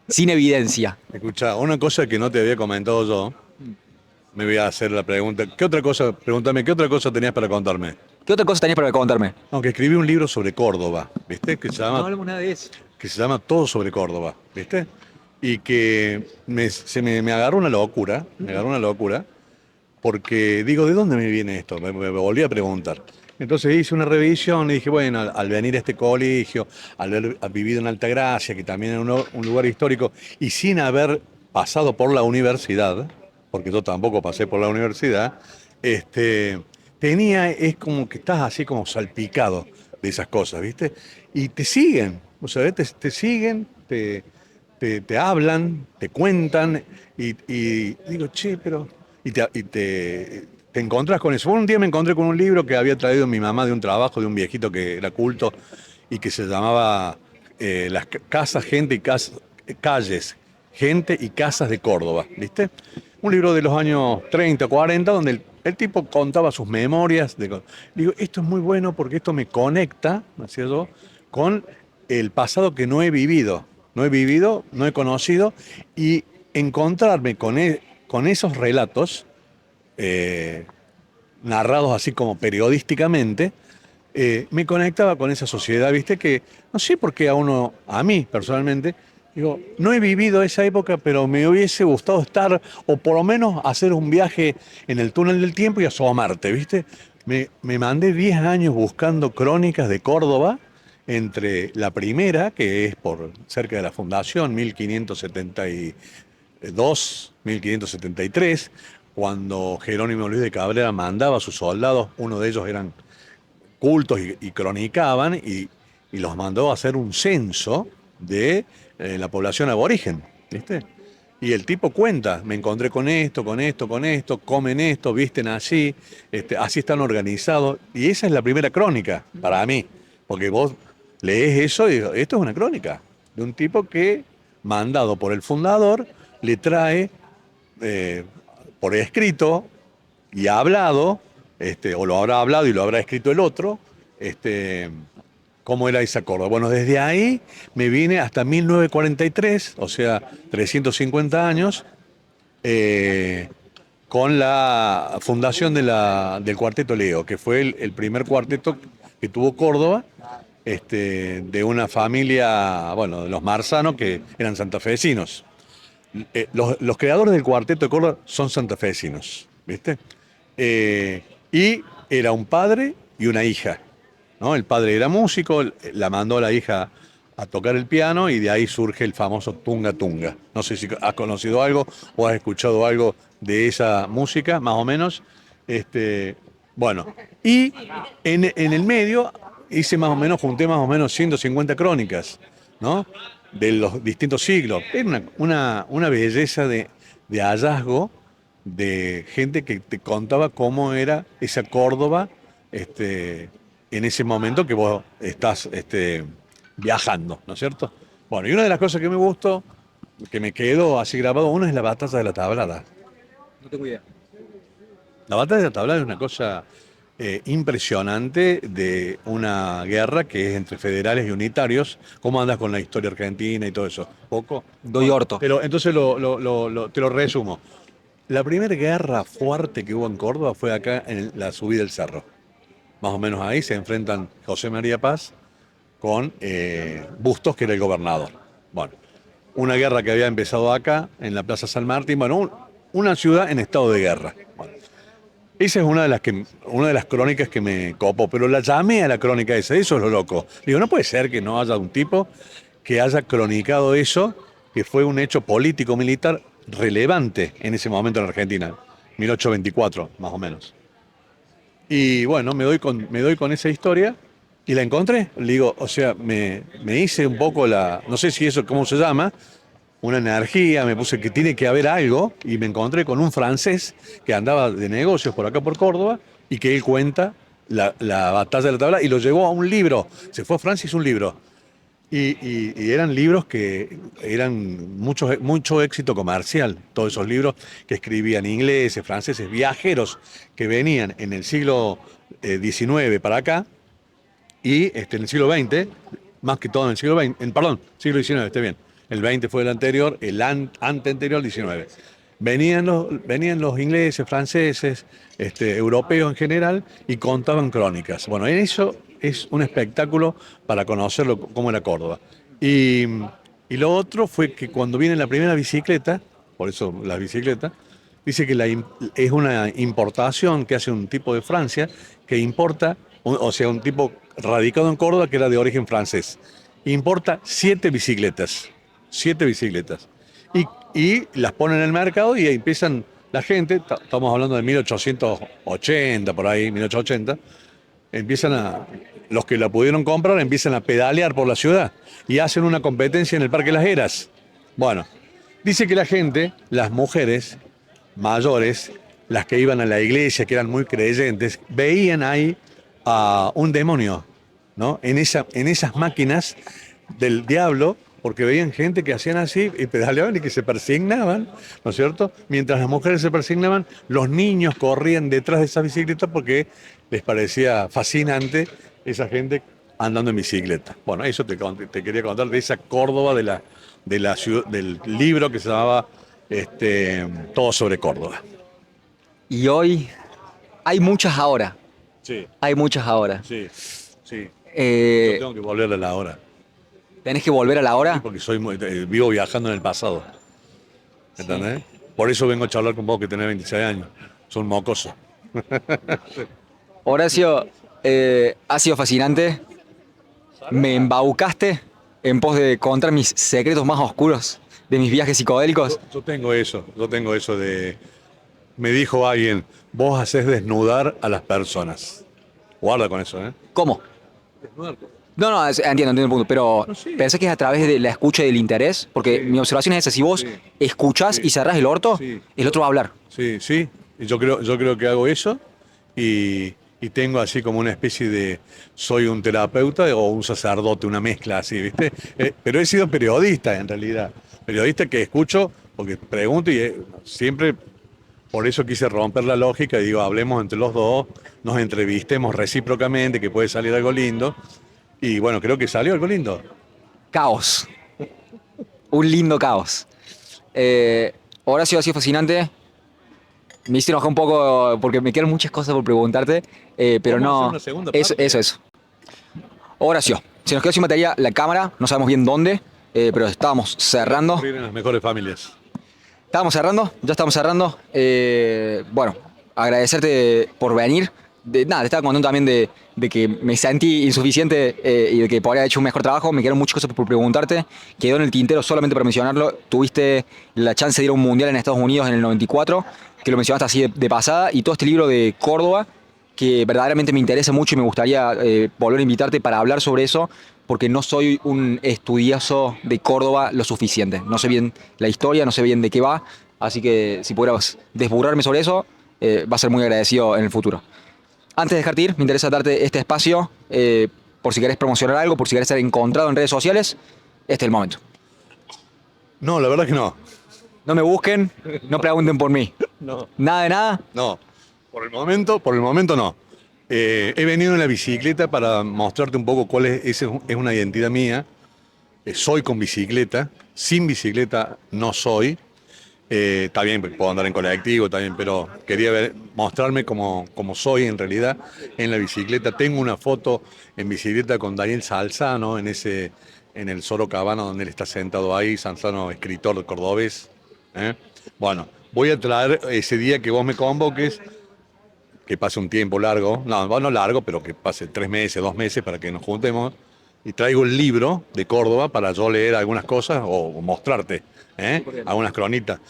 sin evidencia. Escucha, una cosa que no te había comentado yo, me voy a hacer la pregunta. ¿Qué otra cosa, pregúntame, qué otra cosa tenías para contarme? ¿Qué otra cosa tenías para contarme? Aunque escribí un libro sobre Córdoba, ¿viste? No hablamos nada de eso. Que se llama Todo sobre Córdoba, ¿viste? Y que me agarró una locura, porque digo, ¿de dónde me viene esto? Me volví a preguntar. Entonces hice una revisión y dije, bueno, al venir a este colegio, al haber vivido en Altagracia, que también es un lugar histórico, y sin haber pasado por la universidad, porque yo tampoco pasé por la universidad, es como que estás así como salpicado de esas cosas, ¿viste? Y te siguen, o sea, te siguen, te hablan, te cuentan, y digo, che, pero... te encontrás con eso. Un día me encontré con un libro que había traído mi mamá de un trabajo de un viejito que era culto y que se llamaba Las casas, gente y calles, gente y casas de Córdoba, ¿viste? Un libro de los años 30, 40, donde el tipo contaba sus memorias. Digo, esto es muy bueno porque esto me conecta, ¿no es cierto?, con el pasado que no he vivido. No he vivido, no he conocido, y encontrarme con esos relatos eh, narrados así como periodísticamente, me conectaba con esa sociedad, ¿viste? Que no sé por qué a mí personalmente, digo, no he vivido esa época, pero me hubiese gustado estar, o por lo menos hacer un viaje en el túnel del tiempo y asomarte, ¿viste? Me mandé 10 años buscando crónicas de Córdoba, entre la primera, que es por cerca de la fundación, 1572, 1573, cuando Jerónimo Luis de Cabrera mandaba a sus soldados, uno de ellos eran cultos y cronicaban, y los mandó a hacer un censo de la población aborigen, ¿viste? Y el tipo cuenta, me encontré con esto, con esto, con esto, comen esto, visten así, así están organizados. Y esa es la primera crónica para mí, porque vos lees eso y digo, esto es una crónica de un tipo que, mandado por el fundador, le trae eh, por escrito y ha hablado, o lo habrá hablado y lo habrá escrito el otro, cómo era esa Córdoba. Bueno, desde ahí me vine hasta 1943, o sea, 350 años, con la fundación del Cuarteto Leo, que fue el primer cuarteto que tuvo Córdoba, de una familia, bueno, de los Marzano, que eran santafesinos. Los creadores del Cuarteto de Córdoba son santafesinos, ¿viste? Y era un padre y una hija, ¿no? El padre era músico, la mandó a la hija a tocar el piano, y de ahí surge el famoso Tunga Tunga. No sé si has conocido algo o has escuchado algo de esa música, más o menos. Bueno, y en el medio junté más o menos 150 crónicas, ¿no?, de los distintos siglos. Era una belleza de hallazgo, de gente que te contaba cómo era esa Córdoba, en ese momento que vos estás viajando, ¿no es cierto? Bueno, y una de las cosas que me gustó, que me quedó así grabado, una es la batalla de la Tablada. No tengo idea. La batalla de la Tablada es una cosa impresionante, de una guerra que es entre federales y unitarios. ¿Cómo andas con la historia argentina y todo eso? ¿Poco? Doy orto. Pero entonces te lo resumo. La primera guerra fuerte que hubo en Córdoba fue acá en la subida del cerro. Más o menos ahí se enfrentan José María Paz con Bustos, que era el gobernador. Bueno, una guerra que había empezado acá, en la Plaza San Martín, bueno, una ciudad en estado de guerra. Bueno, esa es una de las crónicas que me copó, pero la llamé a la crónica esa, eso es lo loco. Digo, no puede ser que no haya un tipo que haya cronicado eso, que fue un hecho político-militar relevante en ese momento en Argentina, 1824, más o menos. Y bueno, me doy con esa historia y la encontré. Le digo, o sea, me hice un poco no sé si eso, ¿cómo se llama? Una energía, me puse que tiene que haber algo, y me encontré con un francés que andaba de negocios por acá por Córdoba, y que él cuenta la batalla de la Tabla, y lo llevó a un libro. Se fue a Francia y hizo un libro. Y eran libros que eran mucho éxito comercial, todos esos libros que escribían ingleses, franceses, viajeros que venían en el siglo XIX para acá, y en el siglo XX, más que todo en el siglo XX, perdón, siglo XIX, esté bien. El 20 fue el anterior, el anterior, 19. Venían los ingleses, franceses, europeos en general, y contaban crónicas. Bueno, eso es un espectáculo para conocerlo, cómo era Córdoba. Y lo otro fue que cuando viene la primera bicicleta, por eso las bicicletas, dice que es una importación que hace un tipo de Francia, que importa, o sea, un tipo radicado en Córdoba que era de origen francés. Importa 7 bicicletas. 7 bicicletas. Y las ponen en el mercado, y ahí empiezan la gente, estamos hablando de 1880, por ahí, 1880, los que la pudieron comprar empiezan a pedalear por la ciudad y hacen una competencia en el Parque Las Heras. Bueno, dice que la gente, las mujeres mayores, las que iban a la iglesia, que eran muy creyentes, veían ahí a un demonio, ¿no? En esas máquinas del diablo, porque veían gente que hacían así y pedaleaban y que se persignaban, ¿no es cierto? Mientras las mujeres se persignaban, los niños corrían detrás de esas bicicletas porque les parecía fascinante esa gente andando en bicicleta. Bueno, eso te quería contar de esa Córdoba del libro que se llamaba Todo sobre Córdoba. Y hoy hay muchas ahora. Sí, Hay muchas ahora. sí, sí. Yo Eh, tengo que volver a la hora, ¿Tenés que volver a la hora? porque vivo viajando en el pasado. ¿Entendés? Por eso vengo a charlar con vos que tenés 26 años. Son mocosos. Horacio, ha sido fascinante. Me embaucaste en pos de contar mis secretos más oscuros de mis viajes psicodélicos. Yo tengo eso de... Me dijo alguien, vos haces desnudar a las personas. Guarda con eso, ¿eh? ¿Cómo? Desnudar. No, entiendo el punto, pero No, sí. pensé que es a través de la escucha y del interés, porque Sí. mi observación es esa, si vos Sí. escuchás Sí. y cerrás el orto, Sí. el otro va a hablar. Sí, sí. Y yo creo que hago eso y tengo así como una especie de... Soy un terapeuta o un sacerdote, una mezcla así, ¿viste? Pero he sido periodista en realidad. Periodista que escucho porque pregunto y siempre... Por eso quise romper la lógica y digo, hablemos entre los dos, nos entrevistemos recíprocamente, que puede salir algo lindo. Y bueno, creo que salió algo lindo. Caos. Un lindo caos. Horacio, ha sido fascinante. Me hice enojar un poco porque me quedan muchas cosas por preguntarte, pero Vamos a hacer no. una segunda Eso, parte. eso. Horacio, se nos quedó sin batería la cámara, no sabemos bien dónde, pero estábamos cerrando. Ocurrir en las mejores familias. Ya estamos cerrando. Bueno, agradecerte por venir. Nada, te estaba contando también de que me sentí insuficiente y de que podría haber hecho un mejor trabajo. Me quedaron muchas cosas por preguntarte. Quedó en el tintero solamente para mencionarlo. Tuviste la chance de ir a un mundial en Estados Unidos en el 94, que lo mencionaste así de pasada, y todo este libro de Córdoba, que verdaderamente me interesa mucho y me gustaría volver a invitarte para hablar sobre eso, porque no soy un estudioso de Córdoba lo suficiente. No sé bien la historia, no sé bien de qué va, así que si pudieras desburrarme sobre eso, va a ser muy agradecido en el futuro. Antes de dejarte ir, me interesa darte este espacio, por si querés promocionar algo, por si querés ser encontrado en redes sociales, este es el momento. No, la verdad que no. No me busquen, no pregunten por mí. No. Nada de nada. No. Por el momento no. He venido en la bicicleta para mostrarte un poco cuál es una identidad mía. Soy con bicicleta. Sin bicicleta no soy. Está bien, puedo andar en colectivo, está bien, pero quería mostrarme como soy en realidad en la bicicleta. Tengo una foto en bicicleta con Daniel Salzano en el Sorocabana donde él está sentado ahí, Salzano, escritor cordobés. ¿eh? Bueno, voy a traer ese día que vos me convoques, que pase un tiempo largo, no largo, pero que pase 3 meses, 2 meses para que nos juntemos. Y traigo el libro de Córdoba para yo leer algunas cosas o mostrarte algunas cronitas.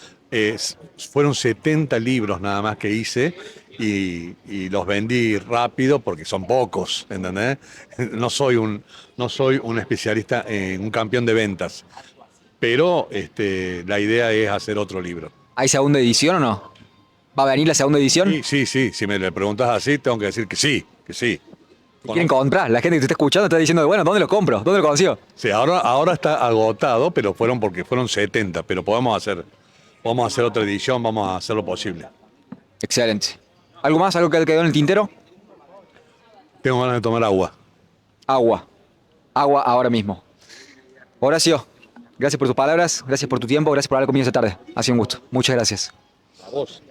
Fueron 70 libros nada más que hice y los vendí rápido porque son pocos, ¿entendés? No soy un especialista, un campeón de ventas, pero la idea es hacer otro libro. ¿Hay segunda edición o no? ¿Va a venir la segunda edición? Sí, si me le preguntas así, tengo que decir que sí, que sí. ¿Quieren comprar? La gente que te está escuchando está diciendo, bueno, ¿dónde lo compro? ¿Dónde lo consigo? Sí, ahora está agotado, pero fueron 70, pero vamos a hacer otra edición, vamos a hacer lo posible. Excelente. ¿Algo más? ¿Algo que quedó en el tintero? Tengo ganas de tomar agua. Agua. Agua ahora mismo. Horacio, gracias por tus palabras, gracias por tu tiempo, gracias por hablar conmigo esta tarde. Ha sido un gusto. Muchas gracias. A vos.